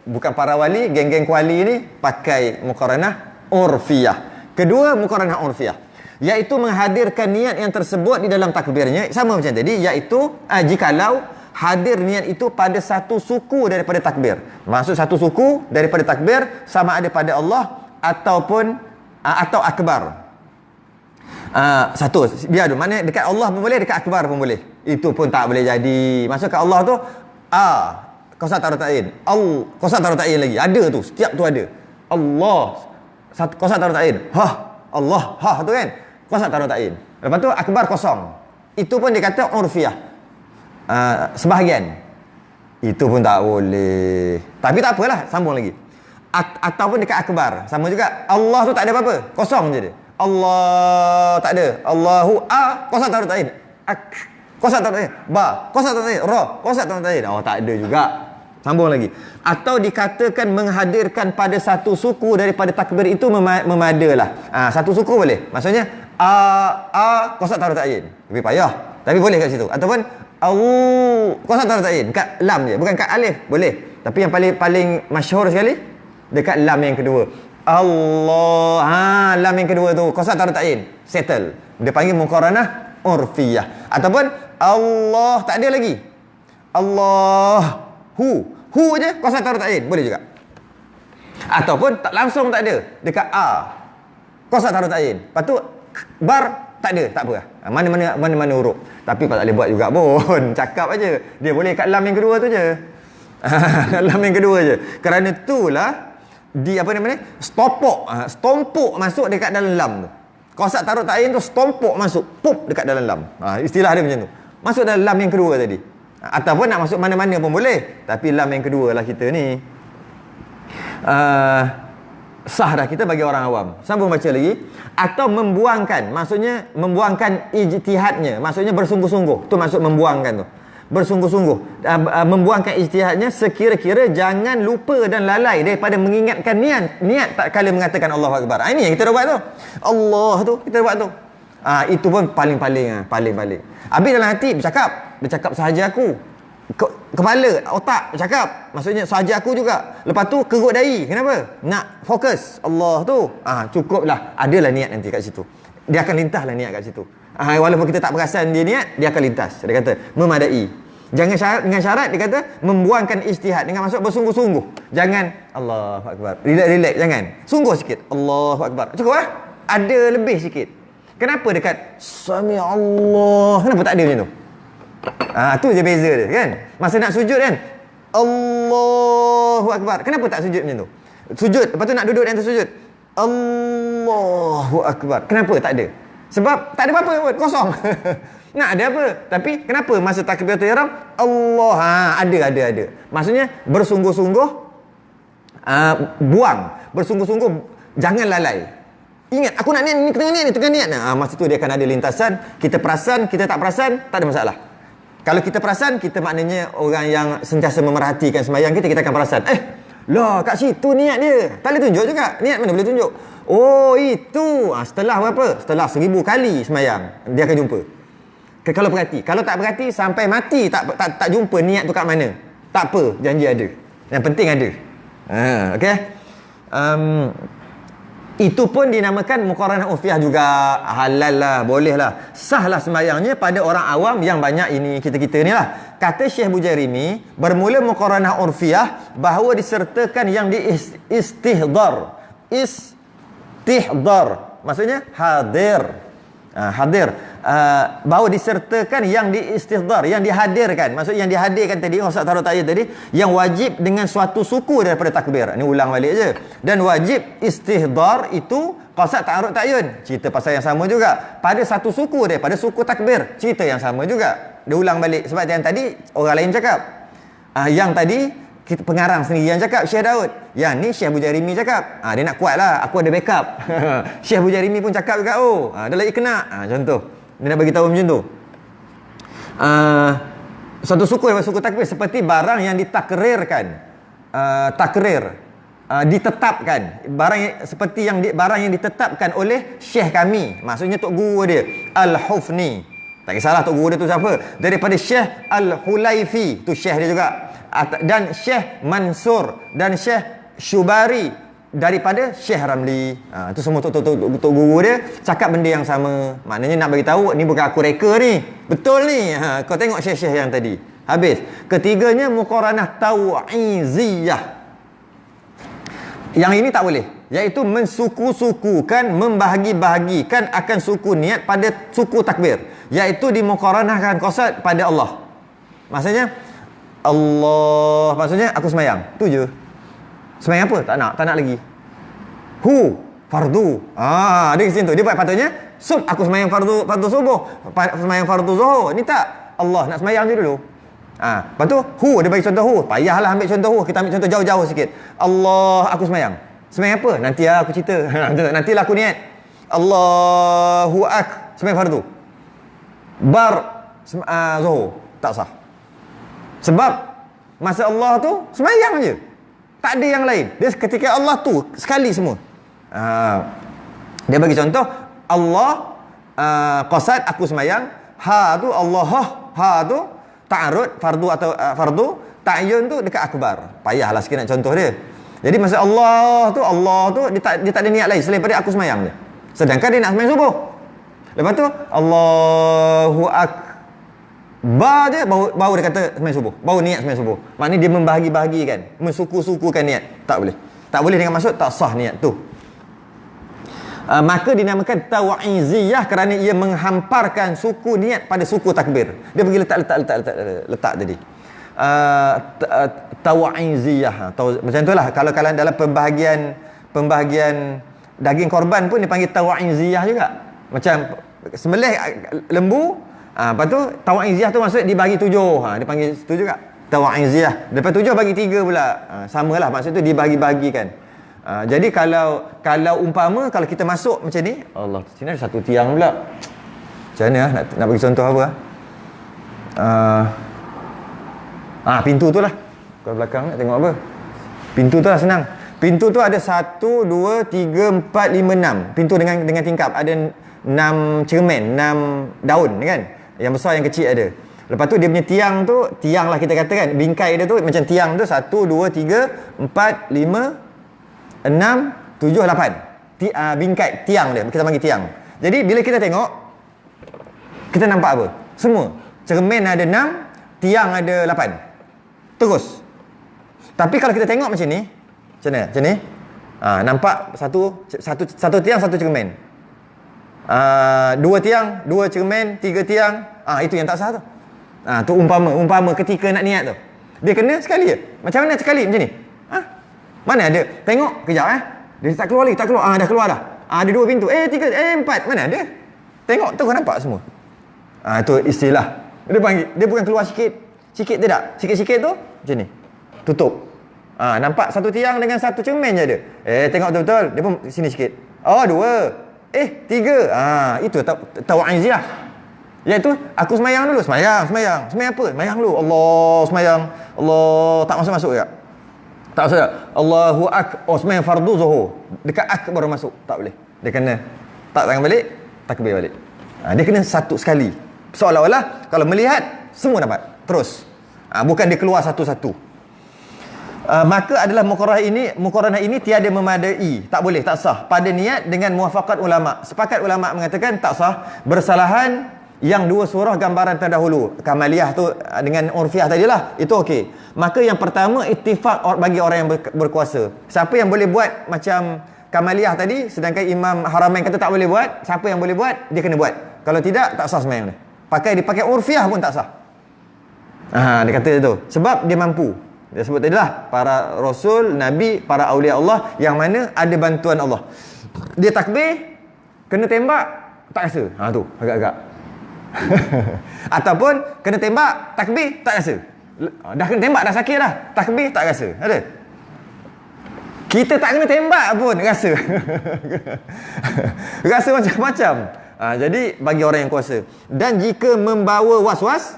bukan para wali, geng-geng kuali ni pakai muqaranah urfiyah. Kedua, muqaranah urfiyah, iaitu menghadirkan niat yang tersebut di dalam takbirnya sama macam tadi, iaitu jikalau hadir niat itu pada satu suku daripada takbir. Maksud satu suku daripada takbir sama ada pada Allah ataupun atau akbar. Satu biar tu, mana dekat Allah pun boleh, dekat akbar pun boleh. Itu pun tak boleh jadi. Maksud kat Allah tu qasad taruh ta'in. Qasad taruh ta'in lagi. Ada tu, setiap tu ada. Allah qasad taruh ta'in. Allah tu kan. Qasad taruh ta'in. Lepas tu akbar kosong. Itu pun dikata urfiyah. Sebahagian. Itu pun tak boleh. Tapi tak apalah, sambung lagi. Ataupun dekat akbar sama juga. Allah tu tak ada apa-apa, kosong je dia. Allah tak ada. Allahu qasad taruh ta'in. Qasad taruh ta'in. Qasad taruh ta'in. Qasad taruh ta'in. Tak ada juga. Sambung lagi. Atau dikatakan menghadirkan pada satu suku daripada takbir itu memadalah. Satu suku boleh. Maksudnya qasad taruh ta'in. Lebih payah. Tapi boleh kat situ. Ataupun qasad taruh ta'in. Kat lam je, bukan kat alif. Boleh. Tapi yang paling masyhur sekali dekat lam yang kedua. Allah. Lam yang kedua tu qasad taruh ta'in. Settle. Dia panggil muqaranah urfiyah. Ataupun Allah tak ada lagi. Allah hu je qasad taruh ta'in. Boleh juga. Ataupun tak langsung tak ada. Dekat qasad taruh ta'in. Lepas tu bar tak ada, tak apa. Mana-mana huruf. Tapi tak boleh buat juga pun. Cakap aja. Dia boleh kat lam yang kedua tu je. Lam yang kedua je. Kerana itulah stompok masuk dekat dalam lam tu. Qasad taruh ta'in tu stompok masuk pup dekat dalam lam. Istilah dia macam tu. Masuk dalam lam yang kedua tadi. Ataupun nak masuk mana-mana pun boleh. Tapi lam yang kedua lah kita ni. Sah dah kita bagi orang awam. Sambung baca lagi. Atau membuangkan, maksudnya membuangkan ijtihadnya, maksudnya bersungguh-sungguh. Tu maksud membuangkan tu. Bersungguh-sungguh. Membuangkan ijtihadnya sekira-kira jangan lupa dan lalai daripada mengingatkan niat tak kala mengatakan Allahu Akbar. Ini yang kita dah buat tu. Allah tu kita dah buat tu. Itu pun paling-paling. Habis dalam hati bercakap sahaja aku. Kepala, otak bercakap. Maksudnya sahaja aku juga. Lepas tu kerut dahi. Kenapa? Nak fokus Allah tu. Cukuplah. Adalah niat nanti kat situ. Dia akan lintahlah niat kat situ. Walaupun kita tak perasan dia niat, dia akan lintas. Dia kata memadai. Jangan dengan syarat dia kata membuangkan ijtihad dengan maksud bersungguh-sungguh. Jangan Allahu Akbar. Relax jangan. Sungguh sikit. Allahu Akbar. Cukup lah. Ada lebih sikit. Kenapa dekat Sami Allah? Kenapa tak ada macam tu? Tu je beza dia kan. Masa nak sujud kan, Allahu Akbar. Kenapa tak sujud macam tu? Sujud, lepas tu nak duduk dan tersujud. Allahu Akbar. Kenapa tak ada? Sebab tak ada apa-apa pun, kosong. Nak ada apa? Tapi kenapa masa takbiratul ihram Allah ada. Maksudnya bersungguh-sungguh buang, bersungguh-sungguh jangan lalai. Ingat aku nak niat ni, tengah niat. Masa tu dia akan ada lintasan, kita perasan, kita tak perasan, tak ada masalah. Kalau kita perasan, kita maknanya orang yang sentiasa memerhatikan sembahyang kita akan perasan. Lah kat situ niat dia. Tak boleh tunjuk juga. Niat mana boleh tunjuk? Oh itu. Setelah berapa? Setelah 1000 kali sembahyang dia akan jumpa. Kalau perhati. Kalau tak perhati sampai mati tak jumpa niat tu kat mana. Tak apa, janji ada. Yang penting ada. Okey. Itu pun dinamakan muqaranah urfiah juga. Halal lah, boleh lah. Sah lah sembahyangnya pada orang awam yang banyak ini kita-kita ni lah. Kata Syekh Bujairimi, bermula muqaranah urfiah bahawa disertakan yang istihdar. Istihdar. Maksudnya hadir. Hadir. Bahawa disertakan yang diistihdar, yang dihadirkan. Maksudnya yang dihadirkan tadi, Ustaz taruh ayat tadi, yang wajib dengan suatu suku daripada takbir. Ni ulang balik je. Dan wajib istihdar itu qasad ta'arud ta'yun. Cerita pasal yang sama juga. Pada satu suku daripada suku takbir. Cerita yang sama juga. Dia ulang balik. Sebab yang tadi orang lain cakap. Yang tadi kita pengarang sendiri yang cakap, Syekh Daud. Yang ni Syekh Bujairimi cakap. Dia nak kuat lah, aku ada backup. Syekh Bujairimi pun cakap juga. Dia lagi kena. Contoh dia nak bagi tahu macam tu. Suatu suku takbir seperti barang yang ditakrirkan. Ditetapkan. Seperti barang yang ditetapkan oleh syekh kami. Maksudnya tok guru dia Al-Hufni. Tak kisahlah tok guru dia tu siapa. Daripada Syekh Al-Hulaifi, tu syekh dia juga. Dan Syekh Mansur dan Syekh Syubari daripada Syekh Ramli. Itu semua tok guru dia cakap benda yang sama. Maknanya nak bagi tahu ni bukan aku reka ni. Betul ni. Kau tengok syekh-syekh yang tadi. Habis. Ketiganya muqaranah tau'iziyah. Yang ini tak boleh. Iaitu mensuku-sukukan, membahagi-bahagikan akan suku niat pada suku takbir. Iaitu dimuqaranahkan qasad pada Allah. Maksudnya Allah, maksudnya aku sembahyang. Tu je. Sembahyang apa? Tak nak lagi. Fardu. Dia ke situ. Dia buat patutnya aku sembahyang fardu subuh, sembahyang fardu zuhur. Ni tak. Allah nak sembahyang je dulu. Lepas tu dia bagi contoh payahlah ambil contoh kita ambil contoh jauh-jauh sikit. Allah, aku sembahyang. Sembahyang apa? Nanti aku cerita. Nantilah aku niat. Allahu sembahyang fardu. Zuhur. Tak sah. Sebab masa Allah tu sembahyang je. Tak ada yang lain. Dia ketika Allah tu sekali semua. Dia bagi contoh Allah qasad aku sembahyang, tu Allah, tu ta'arud fardu atau fardu, ta'yun tu dekat akbar. Payahlah sikit nak contoh dia. Jadi masa Allah tu dia tak ada niat lain selain pada aku sembahyang je. Sedangkan dia nak sembahyang subuh. Lepas tu Allahu je baru dia kata sembahyang subuh. Baru niat sembahyang subuh. Maknanya dia membahagi-bahagikan, mensuku-sukukan niat. Tak boleh. Tak boleh dengan maksud tak sah niat tu. Maka dinamakan tau'iziyah kerana ia menghamparkan suku niat pada suku takbir. Dia pergi letak tadi. Tau'iziyah. Macam itulah kalau dalam pembahagian daging korban pun dipanggil tau'iziyah juga. Macam sembelih lembu. Lepas tu tau'iziyah tu maksud dibagi 7. Dia panggil situ juga tau'iziyah. Lepas 7 bagi 3 pula. Samalah maksud tu dibagi-bagikan. Jadi kalau umpama kalau kita masuk macam ni, Allah, sini ada satu tiang pula. Macam mana nak bagi contoh apa? Pintu tu lah. Kalau belakang nak tengok apa? Pintu tu lah senang. Pintu tu ada 1 2 3 4 5 6. Pintu dengan tingkap ada 6 cermin, 6 daun kan? Yang besar yang kecil ada. Lepas tu dia punya tiang tu, tiang lah kita katakan, bingkai dia tu macam tiang tu 1 2 3 4 5 6 7 8. Bingkai tiang dia, kita panggil tiang. Jadi bila kita tengok, kita nampak apa? Semua. Cermin ada 6, tiang ada 8. Terus. Tapi kalau kita tengok macam ni, macam mana? Macam ni. Nampak satu tiang, satu cermin. 2 tiang, 2 cermin, 3 tiang. Itu yang tak sah tu. Tu umpama ketika nak niat tu. Dia kena sekali je. Macam mana sekali macam ni? Mana ada? Tengok kejap Dia tak keluar lagi, tak keluar. Dah keluar dah. Ada 2 pintu. 3, 4. Mana ada? Tengok tu kau nampak semua. Itu istilah. Dia panggil, dia bukan keluar sikit. Sikit tidak. Sikit-sikit tu macam ni. Tutup. Nampak satu tiang dengan satu cermin je ada. Tengok betul-betul. Dia pun sini sikit. 2. 3. Itu tawa'iziah. Iaitu aku semayang dulu. Semayang apa? Semayang dulu. Allah semayang. Allah tak masuk-masuk juga. Tak masuk tak? Allahu semayang fardu zuhur. Dekat baru masuk. Tak boleh. Dia kena tak tangan balik, takbir balik. Dia kena satu sekali. Seolah-olah kalau melihat semua dapat. Terus. Bukan dia keluar satu-satu. Maka adalah muqaranah ini tiada memadai, tak boleh, tak sah pada niat dengan muwafaqat ulama. Sepakat ulama mengatakan tak sah bersalahan yang 2 surah gambaran terdahulu. Kamaliyah tu dengan urfiah tadilah, itu okey. Maka yang pertama ittifaq bagi orang yang berkuasa. Siapa yang boleh buat macam kamaliyah tadi, sedangkan Imam Haramain kata tak boleh buat, siapa yang boleh buat, dia kena buat. Kalau tidak, tak sah sembahyang dia. Dipakai urfiah pun tak sah. Dia kata tu. Sebab dia mampu. Dia sebut tadilah, para Rasul, Nabi, para awliya Allah yang mana ada bantuan Allah. Dia takbir, kena tembak, tak rasa. Tu, agak-agak. Ataupun kena tembak, takbir, tak rasa. Dah kena tembak, dah sakit dah. Takbir, tak rasa. Ada? Kita tak kena tembak pun, rasa. Rasa macam-macam. Jadi, bagi orang yang kuasa. Dan jika membawa was-was,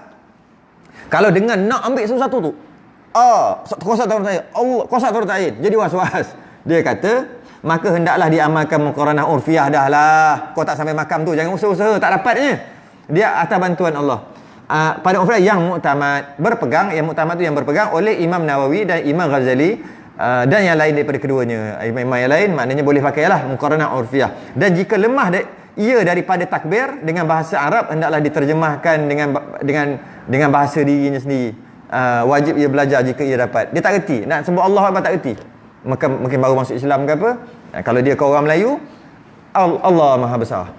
kalau dengan nak ambil sesuatu tu, kuasa turun air, Allah, kuasa turun air, jadi was-was. Dia kata, maka hendaklah diamalkan muqaranah urfiah dah lah. Kau tak sampai makam tu, jangan usaha-usaha, tak dapatnya. Dia atas bantuan Allah. Pada urfiah yang muktamad, yang muktamad tu yang berpegang oleh Imam Nawawi dan Imam Ghazali, dan yang lain daripada keduanya. Imam yang lain maknanya boleh pakailah muqaranah urfiah. Dan jika lemah ia daripada takbir dengan bahasa Arab, hendaklah diterjemahkan dengan bahasa dirinya sendiri. Wajib ia belajar jika ia dapat. Dia tak reti, nak sebut Allah Akbar tak reti, maka mungkin baru masuk Islam ke apa. Kalau dia ke orang Melayu, Allah Maha Besar,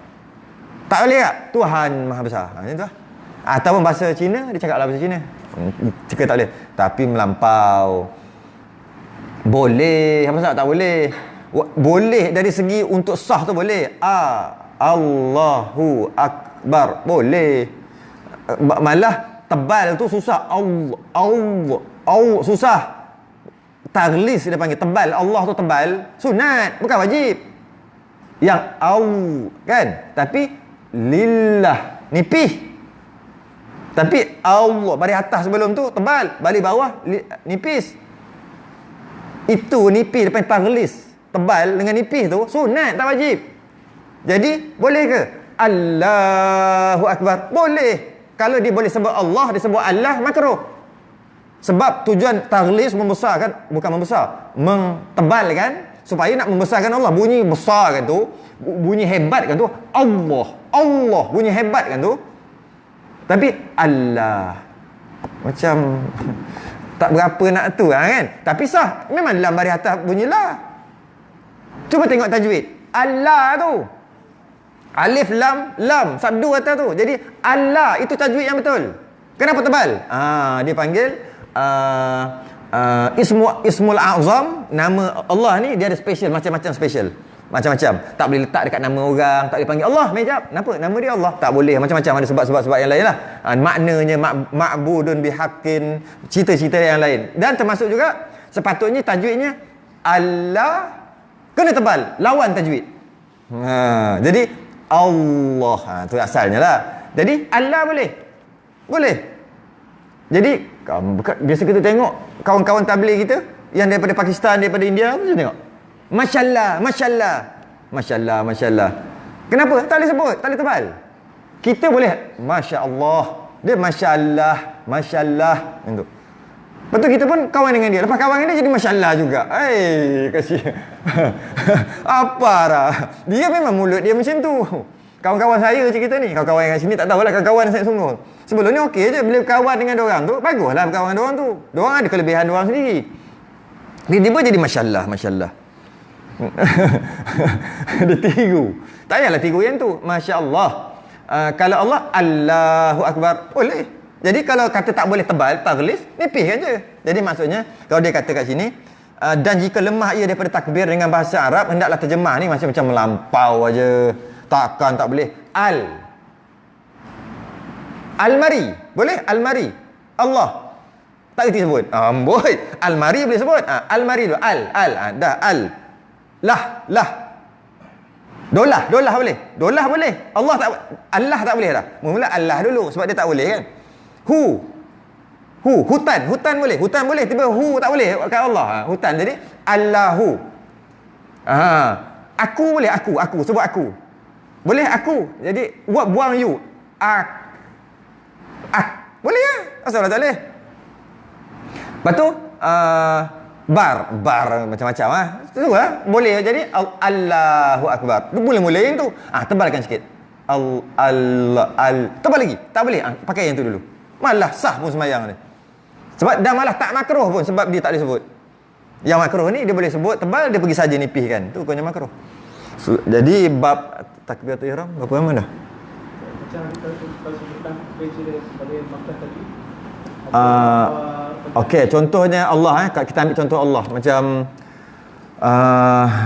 tak boleh tak? Tuhan Maha Besar. Macam tu lah. Ataupun bahasa Cina, dia cakap lah bahasa Cina. Jika tak boleh, tapi melampau boleh. Apa sebab tak boleh? Boleh dari segi untuk sah tu boleh. Allahu Akbar boleh. Malah tebal tu susah. Allah susah. Taghlis dia panggil, tebal. Allah tu tebal, sunat, bukan wajib. Yang kan, tapi lillah nipih. Tapi Allah balik atas sebelum tu tebal, balik bawah nipis. Itu nipis depan taghlis, tebal dengan nipis tu sunat, tak wajib. Jadi boleh ke? Allahu Akbar boleh. Kalau dia boleh sebut Allah, dia sebut Allah, makruh. Sebab tujuan taghlis membesarkan, bukan membesar, mentebalkan, supaya nak membesarkan Allah. Bunyi besar kan tu, bunyi hebat kan tu, Allah bunyi hebat kan tu. Tapi Allah macam tak berapa nak tu kan. Tapi sah, memang lam baris atas bunyi la. Cuba tengok tajwid Allah tu, alif lam sabdu atas tu. Jadi Allah itu tajwid yang betul. Kenapa tebal? Dia panggil Ismul A'zam. Nama Allah ni dia ada special, macam-macam special, macam-macam. Tak boleh letak dekat nama orang, tak boleh panggil Allah mejab. Kenapa? Nama dia Allah. Tak boleh, macam-macam, ada sebab-sebab yang lain lah. Maknanya ma'budun bihaqqin, cerita-cerita yang lain. Dan termasuk juga sepatutnya tajwidnya Allah kena tebal, lawan tajwid. Jadi Allah, tu asalnya lah. Jadi Allah boleh. Jadi biasa kita tengok kawan-kawan tabligh kita yang daripada Pakistan, daripada India, kita tengok Masya-Allah. Kenapa? Tak boleh sebut, tak boleh tebal. Kita boleh Masya-Allah. Dia Masya-Allah gitu. Lepas tu kita pun kawan dengan dia. Lepas kawan dengan dia jadi Masya-Allah juga. Kasihan. Apa dah. Dia memang mulut dia macam tu. Kawan-kawan saya cerita ni. Kawan-kawan yang kat sini tak tahulah kawan-kawan saya sungguh. Sebelum ni okey je bila kawan dengan diorang tu. Baguslah berkawan dengan diorang tu. Diorang ada kelebihan diorang sendiri. Tiba-tiba jadi Masya-Allah. Dia tiru. Tak payahlah tiru yang tu. Masya Allah. Kalau Allah Allahu Akbar boleh. Jadi kalau kata tak boleh tebal, taghlis, nipis kan je. Jadi maksudnya, kalau dia kata kat sini, dan jika lemah ia daripada takbir dengan bahasa Arab, hendaklah terjemah ni macam melampau aja. Takkan tak boleh. Almari. Boleh? Almari. Allah. Tak kerti sebut. Amboi. Almari boleh sebut. Almari dulu. Dah. Lah. Dolah boleh. Dolah boleh. Allah tak boleh dah. Mula Allah dulu sebab dia tak boleh kan. Hutan boleh. Hutan boleh. Tiba tak boleh kat Allah. Hutan. Jadi Allahu. Aku boleh. Aku sebut aku. Boleh aku. Jadi buang you. Boleh ya? Asal tak boleh. Lepas tu bar macam-macam tu boleh. Jadi Allahu akbar. Mula-mula yang tu tebalkan sikit. Tebal lagi. Tak boleh. Pakai yang tu dulu. Malah sah pun sembahyang ni. Sebab dah malah tak makruh pun sebab dia tak boleh sebut. Yang makruh ni dia boleh sebut tebal, dia pergi saja nipih kan. Tu bukannya makruh. Jadi bab takbiratul ihram berapa lama dah? Macam kita sebutkan presiden pada Makkah tadi. Okey, contohnya Allah kita ambil contoh Allah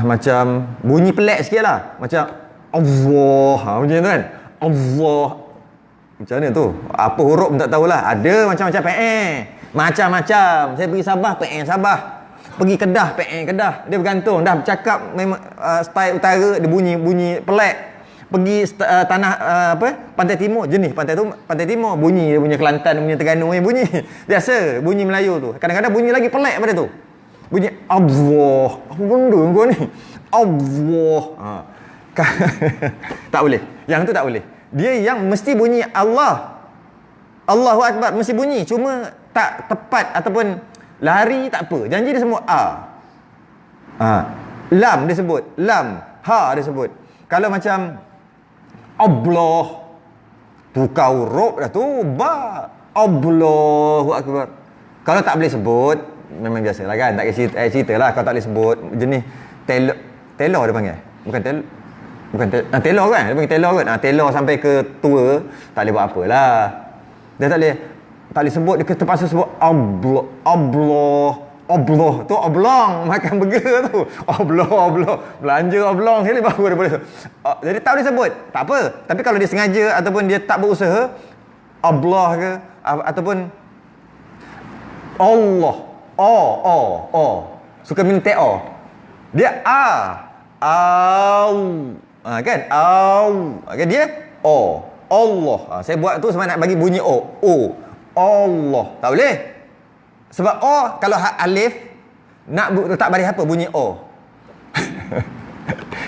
macam bunyi pelik sikitlah. Macam Allah, macam tu kan. Allah. Macam mana tu? Apa huruf pun tak tahulah. Ada macam-macam macam-macam. Saya pergi Sabah, Sabah. Pergi Kedah, Kedah. Dia bergantung. Dah bercakap memang style utara dia bunyi pelik. Pergi tanah Pantai Timur, jenis Pantai Timur, bunyi dia punya Kelantan, punya Terengganu bunyi. Biasa bunyi Melayu tu. Kadang-kadang bunyi lagi pelik pada tu. Bunyi Allah. Apa benda kau ni? Allah. Tak boleh. Yang tu tak boleh. Dia yang mesti bunyi Allah. Allahu akbar mesti bunyi, cuma tak tepat ataupun lari tak apa. Janji dia semua lam dia sebut, lam, ha dia sebut. Kalau macam Allah, tukar huruf dah tu, Allahu akbar. Kalau tak boleh sebut, memang biasalah kan, tak kisah ceritalah kalau tak boleh sebut jenis telor dia panggil. Bukan telor kan? Dia panggil telor kan? Telor sampai ke tua, tak boleh buat apalah. Dia tak boleh sebut, dia terpaksa sebut Allah tu oblong, makan burger tu. Oblong. Belanja oblong sekali baru dia boleh. Jadi tak boleh sebut. Tak apa. Tapi kalau dia sengaja ataupun dia tak berusaha, Allah ke ataupun Allah. Suka minta dia kan? Kan dia Allah. Saya buat tu sebab nak bagi bunyi Allah. Tak boleh. Sebab kalau alif nak letak baris apa bunyi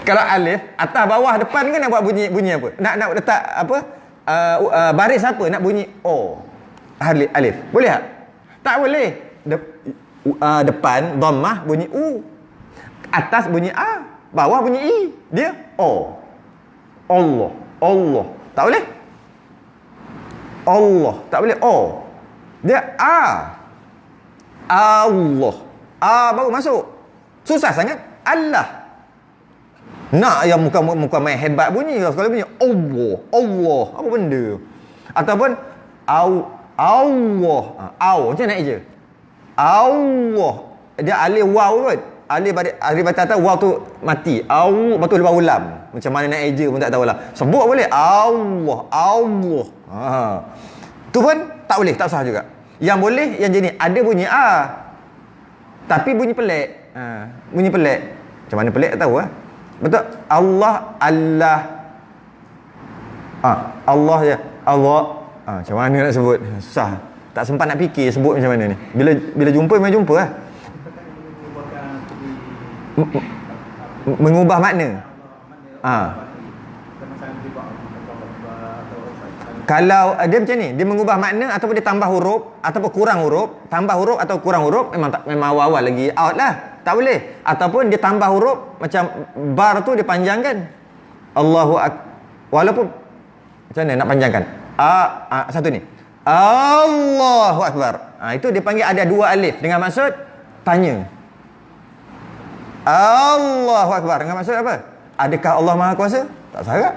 Kalau alif atas bawah depan kan nak buat bunyi apa? Nak letak apa? Baris apa nak bunyi alif. Boleh tak? Tak boleh. Depan dhammah bunyi atas bunyi bawah bunyi i. Dia Allah. Tak boleh. Allah. Tak boleh Dia Allah. Baru masuk. Susah sangat. Allah. Nak yang muka main hebat bunyi. Kalau bunyi Allah. Apa benda? Ataupun Allah. Macam nak je. Allah. Dia alif waw kot. Alif batas waw tu mati. Lepas tu lepas ulam. Macam mana nak eja pun tak tahulah. Sebut boleh. Allah. Tu pun tak boleh. Tak sah juga. Yang boleh yang jenis ada bunyi tapi bunyi pelik. Bunyi pelik. Macam mana pelik tak tahu Betul. Allah Allah je. Allah. Macam mana nak sebut? Susah. Tak sempat nak fikir sebut macam mana ni. Bila jumpa memang jumpa mengubah makna. Kalau dia macam ni, dia mengubah makna ataupun dia tambah huruf ataupun kurang huruf, tambah huruf atau kurang huruf, memang awal-awal lagi out lah. Tak boleh. Ataupun dia tambah huruf, macam bar tu dia panjangkan. Walaupun macam mana nak panjangkan? Satu ni. Allahu akbar. Itu dia panggil ada dua alif dengan maksud tanya. Allahu akbar dengan maksud apa? Adakah Allah Maha Kuasa? Tak sangat.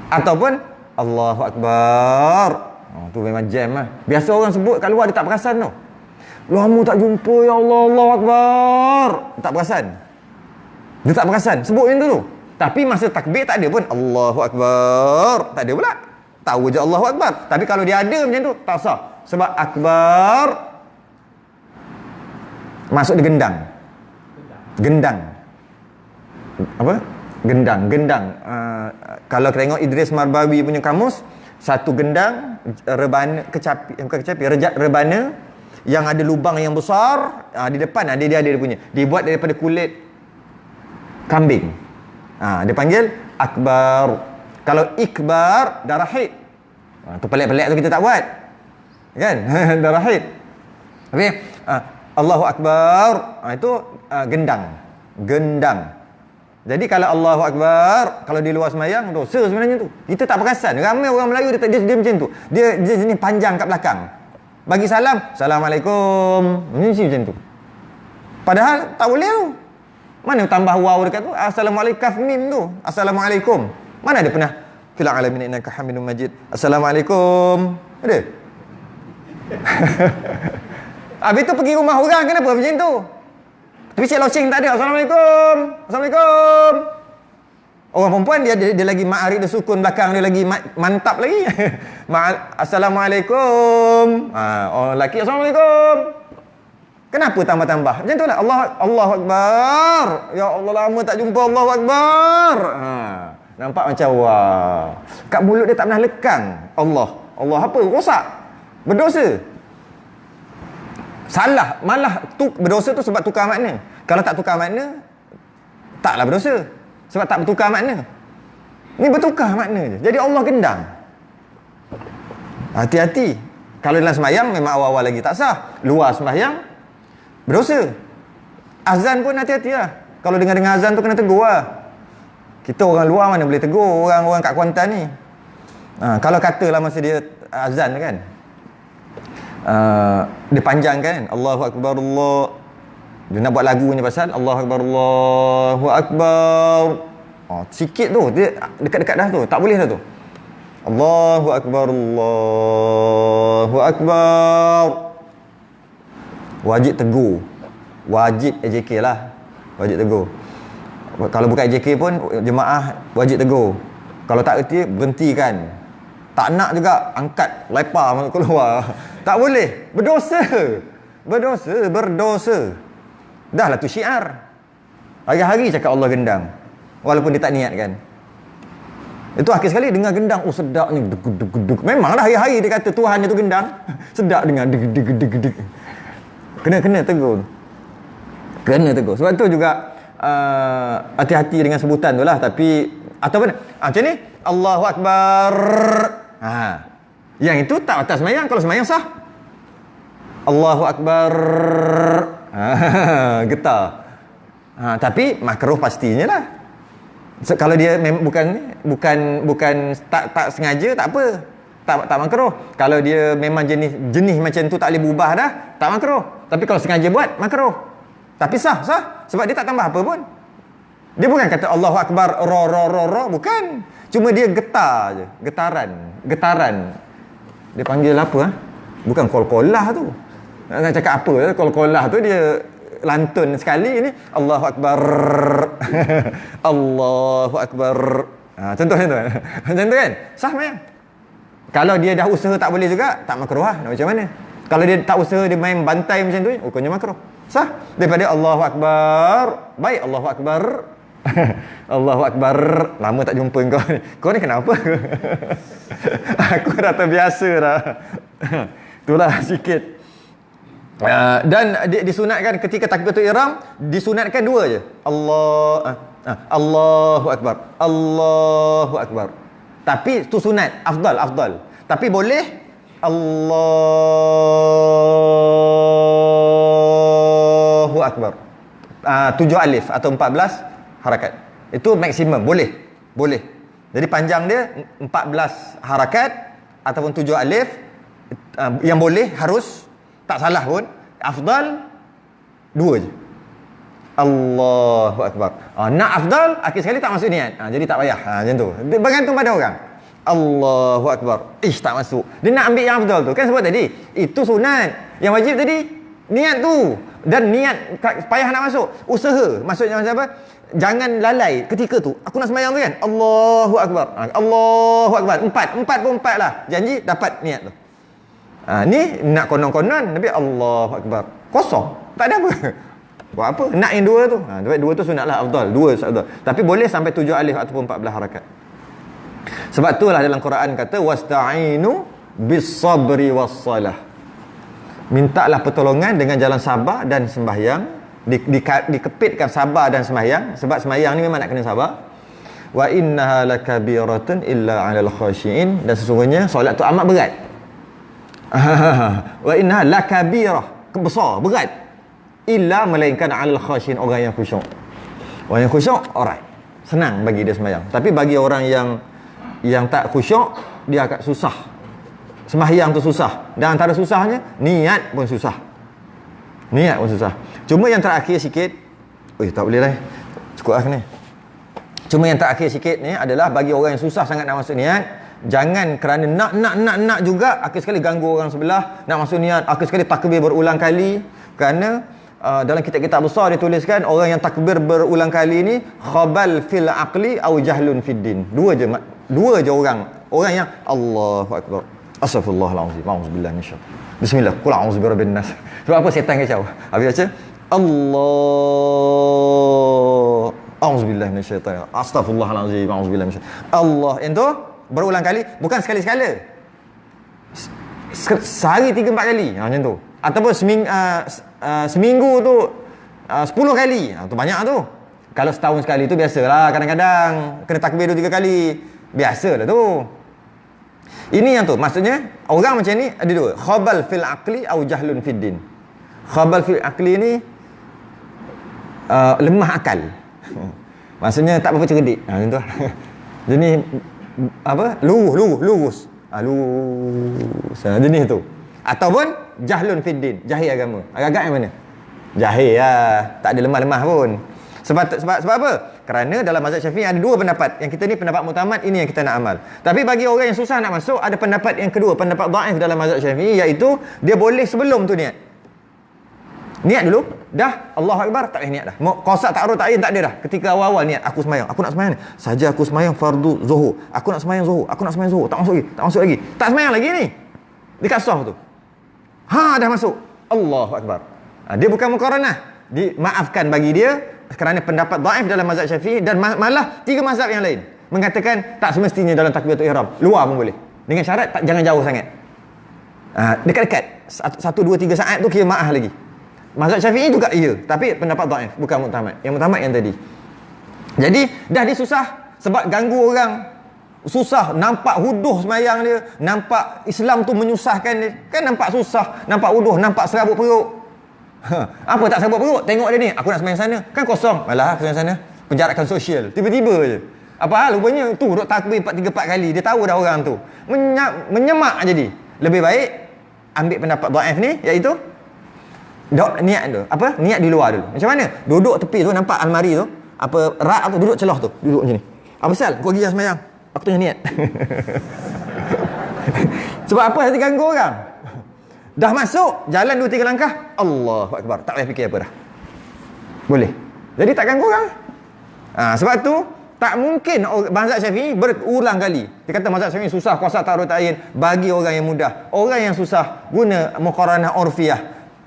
Ataupun Allahu akbar. Tu memang jam lah. Biasa orang sebut kat luar dia tak perasan tu. Lama tak jumpa, ya Allah, Allahu Akbar. Tak perasan. Dia tak perasan. Sebut macam tu. Tapi masa takbir tak ada pun. Allahu Akbar. Tak ada pula. Tahu je Allahu Akbar. Tapi kalau dia ada macam tu, tak sah. Sebab Akbar masuk di gendang. Gendang. Apa? Gendang. Kalau tengok Idris Marbawi punya kamus, satu gendang, rebana, rebana yang ada lubang yang besar, di depan dia ada dia punya. Dibuat daripada kulit kambing. Dia panggil Akbar. Kalau Ikbar, darah haid. Tu pelik-pelik tu kita tak buat. Kan? Darah haid. Tapi Allahu Akbar, itu gendang. Jadi kalau Allahu Akbar, kalau di luar semayang, dosa sebenarnya tu. Kita tak perasan. Ramai orang Melayu dia macam tu. Dia jenis panjang kat belakang. Bagi salam, Assalamualaikum. Macam tu. Padahal tak boleh tu. Mana tambah waw dekat tu? Assalamualaikum mim tu. Assalamualaikum. Mana ada pernah fil alamin innaka hamidum majid. Assalamualaikum. Ada? Habis tu pergi rumah orang, kenapa macam tu? Tapi Cik Loceng tak ada. Assalamualaikum. Orang perempuan dia lagi ma'arif dia sukun belakang dia lagi mantap lagi. Assalamualaikum. Orang lelaki Assalamualaikum. Kenapa tambah-tambah? Macam tu lah. Allahu Akbar. Ya Allah, lama tak jumpa. Allahu Akbar. Nampak macam wah. Kat mulut dia tak pernah lekang. Allah apa? Rosak. Berdosa. Salah. Malah berdosa tu sebab tukar makna. Kalau tak tukar makna, taklah berdosa. Sebab tak bertukar makna. Ni bertukar makna je. Jadi Allah gendang. Hati-hati. Kalau dalam sembahyang memang awal-awal lagi tak sah. Luar sembahyang berdosa. Azan pun hati-hati lah. Kalau dengar azan tu kena tegur lah. Kita orang luar mana boleh tegur orang-orang kat Kuantan ni. Kalau katalah masa dia azan kan, dia panjang kan, Allahu Akbar Allah. Dia nak buat lagu ni pasal Allahu Akbar Allahu Akbar. Sikit tu dia dekat-dekat dah tu. Tak boleh dah tu. Allahu Akbar Allahu Akbar. Wajib tegur. Wajib AJK lah. Wajib tegur. Kalau bukan AJK pun jemaah wajib tegur. Kalau tak erti berhentikan. Tak nak juga angkat lepar masuk keluar. Tak boleh. Berdosa. Dah lah tu syiar. Hari-hari cakap Allah gendang. Walaupun dia tak niatkan. Itu akhir sekali dengar gendang. Oh sedap ni. Deg. Memanglah hari-hari dia kata Tuhan itu gendang. Sedap dengar. Deg. Kena tegur. Sebab tu juga hati-hati dengan sebutan tu lah. Tapi ataupun macam ni Allahu Akbar. Yang itu tak atas semayang. Kalau semayang sah. Allahu Akbar. Getar. Tapi makruh pastinya lah. Kalau dia bukan tak sengaja, tak apa. Tak makruh. Kalau dia memang jenis macam tu tak boleh berubah dah, tak makruh. Tapi kalau sengaja buat, makruh. Tapi sah. Sebab dia tak tambah apa pun. Dia bukan kata Allahu Akbar ro, bukan. Cuma dia getar je, getaran. Dia panggil apa? Bukan kol-kolah tu. Nak cakap apa? Kol-kolah tu dia lantun sekali ni Allahu Akbar. Allahu Akbar. Contohnya tu. Macam tu kan? Sah memang. Kalau dia dah usaha tak boleh juga, tak makruh lah. Nak macam mana? Kalau dia tak usaha, dia main bantai macam tu, hukumnya makruh. Sah. Daripada Allahu Akbar. Baik, Allahu Akbar. Allahu Akbar. Lama tak jumpa kau ni. Kau ni kenapa? Aku dah terbiasa dah. Itulah sikit. Dan disunatkan ketika takbiratul ihram, disunatkan dua je. Allahu Akbar. Allahu Akbar. Tapi tu sunat, afdal. Tapi boleh Allahu Akbar. 7 alif atau 14 harakat. Itu maksimum, boleh. Jadi panjang dia 14 harakat ataupun 7 alif. Yang boleh harus tak salah pun, afdal 2 je. Allahu Akbar. Nak afdal, akhir sekali tak masuk niat. Jadi tak payah. Macam tu. Bergantung pada orang. Allahu Akbar. Tak masuk. Dia nak ambil yang betul tu. Kan sebab tadi, itu sunat. Yang wajib tadi, niat tu. Dan niat payah nak masuk. Usaha. Maksudnya macam apa? Jangan lalai ketika tu. Aku nak sembahyang tu kan? Allahu Akbar. Allahu Akbar. Empat pun empat lah. Janji dapat niat tu. Ni nak konon-konon, tapi Allahu Akbar. Kosong. Tak ada apa. Buat apa? Nak yang dua tu. Dua tu sunat lah afdal. Dua afdal. Tapi boleh sampai 7 alif ataupun 14 harakat. Sebab itulah dalam Quran kata wasta'inu bis-sabri was-salah. Mintalah pertolongan dengan jalan sabar dan sembahyang. Dikepitkan sabar dan sembahyang, sebab sembahyang ni memang nak kena sabar. Wa innaha lakabiratun illa 'alal khashiin, dan sesungguhnya solat tu amat berat. Wa innaha lakabirah, besar, berat. Illa melainkan 'alal khashiin, orang yang khusyuk. Orang yang khusyuk, alright, senang bagi dia sembahyang. Tapi bagi orang yang tak khusyuk, dia akan susah. Sembahyang tu susah. Dan antara susahnya, niat pun susah. Niat pun susah. Cuma yang terakhir sikit, tak boleh lah. Cukup lah ni. Cuma yang terakhir sikit ni adalah bagi orang yang susah sangat nak masuk niat, jangan kerana nak juga akhir sekali ganggu orang sebelah, nak masuk niat, akhir sekali takbir berulang kali. Kerana dalam kitab-kitab besar dituliskan orang yang takbir berulang kali ni khabal fil aqli au jahlun fid din. Dua je orang yang Allahu Akbar, astaghfirullahalazim, a'udzubillahi minasyaitan, bismillah, qul a'udzu birabbin nas. Sebab apa? Setan kacau. Habis baca Allah, a'udzubillahi minasyaitan, astaghfirullahalazim, a'udzubillahi minasyaitan. Allah itu berulang kali, bukan sekali-sekala. Sehari 3-4 kali. Macam tu. Ataupun seminggu tu 10 kali. Tu banyak tu. Kalau setahun sekali tu biasalah, kadang-kadang kena takbir 2-3 kali. Biasalah tu. Ini yang tu. Maksudnya orang macam ni ada dua. Khabal fil aqli au jahlun fid din. Khabal fil aqli ni lemah akal. Maksudnya tak berapa cerdik. Macam tu. Jadi apa? Lurus. Lurus. Jenis tu. Ataupun jahlun fid din, jahil agama. Agak-agak yang mana? Jahil lah. Tak ada lemah-lemah pun. Sebab apa? Kerana dalam mazhab Syafi'i ada dua pendapat. Yang kita ni pendapat muktamad, ini yang kita nak amal. Tapi bagi orang yang susah nak masuk, ada pendapat yang kedua, pendapat dhaif dalam mazhab Syafi'i, iaitu dia boleh sebelum tu niat. Niat dulu, dah Allahu Akbar, tak payah niat dah. Qasak ta'arud ta'yin tak ada dah. Ketika awal-awal niat, aku sembahyang, aku nak sembahyang ni. Saja aku sembahyang fardu zuhur. Aku nak sembahyang zuhur, aku nak sembahyang zuhur. Tak masuk lagi. Tak sembahyang lagi ni. Dekat sah tu. Dah masuk. Allahu Akbar. Dia bukan muqaranah. Dimaafkan bagi dia kerana pendapat dhaif dalam mazhab Syafi'i, dan malah 3 mazhab yang lain mengatakan tak semestinya dalam takbiratul ihram. Luar pun boleh. Dengan syarat jangan jauh sangat. Dekat-dekat 1 2 3 saat tu kira maaf lagi. Mazhab Syafi'i juga iya, tapi pendapat dhaif, bukan muktamad. Yang muktamad yang tadi. Jadi dah dia susah sebab ganggu orang. Susah, nampak huduh semayang dia, nampak Islam tu menyusahkan dia. Kan nampak susah, nampak huduh, nampak serabut perut. Apa tak serabut perut? Tengok dia ni, aku nak semayang sana. Kan kosong. Malah semayang sana, penjarakan sosial. Tiba-tiba je. Apa hal? Rupanya tu duk takbir 3-4 kali. Dia tahu dah orang tu. Menyemak jadi. Lebih baik ambil pendapat dhaif ni, iaitu niat tu. Apa? Niat di luar dulu. Macam mana? Duduk tepi tu, nampak almari tu, apa rak tu, duduk celah tu. Duduk macam ni. Apa pasal? Kau pergi semayang. Aku tengah niat. Sebab apa? Nanti ganggu orang. Dah masuk, jalan 2-3 langkah, Allahu Akbar. Tak payah fikir apa dah. Boleh. Jadi tak ganggu orang. Sebab tu tak mungkin mazhab Syafi'i berulang kali. Dia kata mazhab Syafi'i susah qasak ta'arud ta'yin bagi orang yang mudah. Orang yang susah guna muqaranah urfiyah.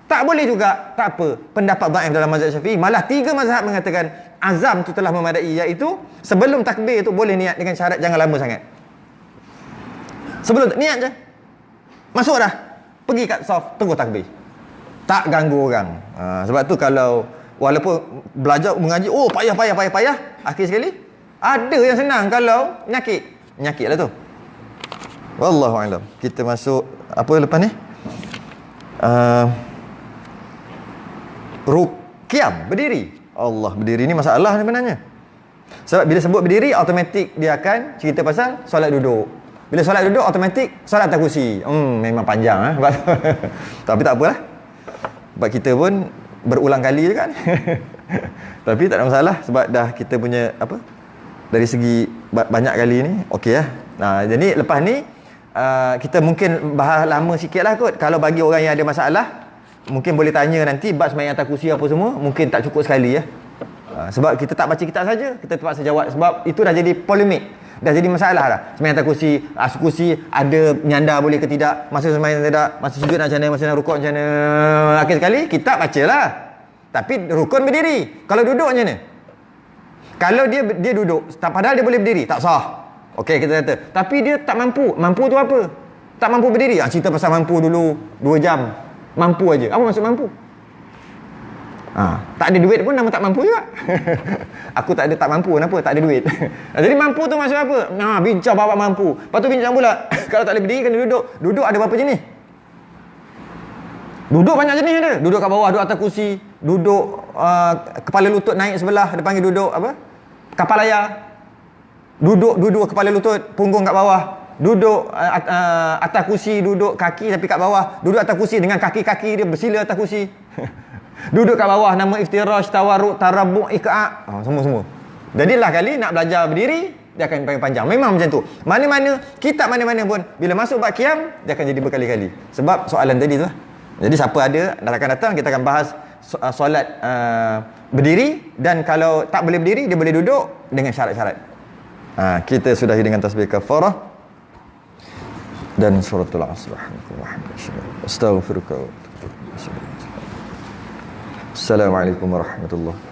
Tak boleh juga. Tak apa. Pendapat dhaif dalam mazhab Syafi'i, malah 3 mazhab mengatakan azam tu telah memadai, iaitu sebelum takbir tu boleh niat dengan syarat jangan lama sangat. Sebelum niat je. Masuk dah. Pergi kat saf, tunggu takbir. Tak ganggu orang. Sebab tu kalau walaupun belajar mengaji, payah, akhir sekali ada yang senang. Kalau penyakit lah tu. Wallahu a'lam. Kita masuk apa lepas ni? Ruqyam, berdiri. Allah, berdiri ni masalah sebenarnya. Sebab bila sebut berdiri, automatik dia akan cerita pasal solat duduk. Bila solat duduk, automatik solat atas kursi. Memang panjang. Tapi tak apalah. Sebab kita pun berulang kali je kan. Tapi tak ada masalah. Sebab dah kita punya apa, dari segi banyak kali ni. Okey ya. Jadi lepas ni kita mungkin bahas lama sikit lah kot. Kalau bagi orang yang ada masalah, mungkin boleh tanya nanti bab sembahyang atas kursi apa semua, mungkin tak cukup sekali ya. Sebab kita tak baca kitab saja, kita terpaksa jawab. Sebab itu dah jadi polemik, dah jadi masalah dah. Sembahyang atas kursi, kursi ada nyanda boleh ke tidak, masa sembahyang tidak, masa sujud macam mana, masa nak rukuk macam mana. Akhir sekali kitab bacalah. Tapi rukun berdiri. Kalau duduk macam mana? Kalau dia duduk, padahal dia boleh berdiri, tak sah. Okey, kita kata. Tapi dia tak mampu. Mampu tu apa? Tak mampu berdiri. Cerita pasal mampu dulu 2 jam. Mampu aja. Apa maksud mampu? Tak ada duit pun nama tak mampu juga. Aku tak mampu, kenapa? Tak ada duit. Jadi mampu tu maksud apa? Bincang bawa mampu. Lepas tu bincang pula. Kalau tak boleh berdiri, kena duduk. Duduk ada berapa jenis? Duduk banyak jenis ada. Duduk kat bawah, duduk atas kursi. Duduk kepala lutut naik sebelah. Dia panggil duduk apa? Kapal layar. Duduk kepala lutut, punggung kat bawah. Duduk atas kursi, duduk kaki tapi kat bawah. Duduk atas kursi dengan kaki-kaki dia bersila atas kursi. Duduk kat bawah, nama iftirash, tawarruk, tarabu', iqa'. Semua. Jadilah kali nak belajar berdiri, dia akan panjang. Memang macam tu. Mana-mana, kitab mana-mana pun, bila masuk bab qiyam, dia akan jadi berkali-kali. Sebab soalan tadi tu lah. Jadi siapa ada, akan datang, kita akan bahas solat berdiri. Dan kalau tak boleh berdiri, dia boleh duduk dengan syarat-syarat. Kita sudahi dengan tasbih kafarah dan suratul asr. Astaghfiruka. Assalamualaikum warahmatullahi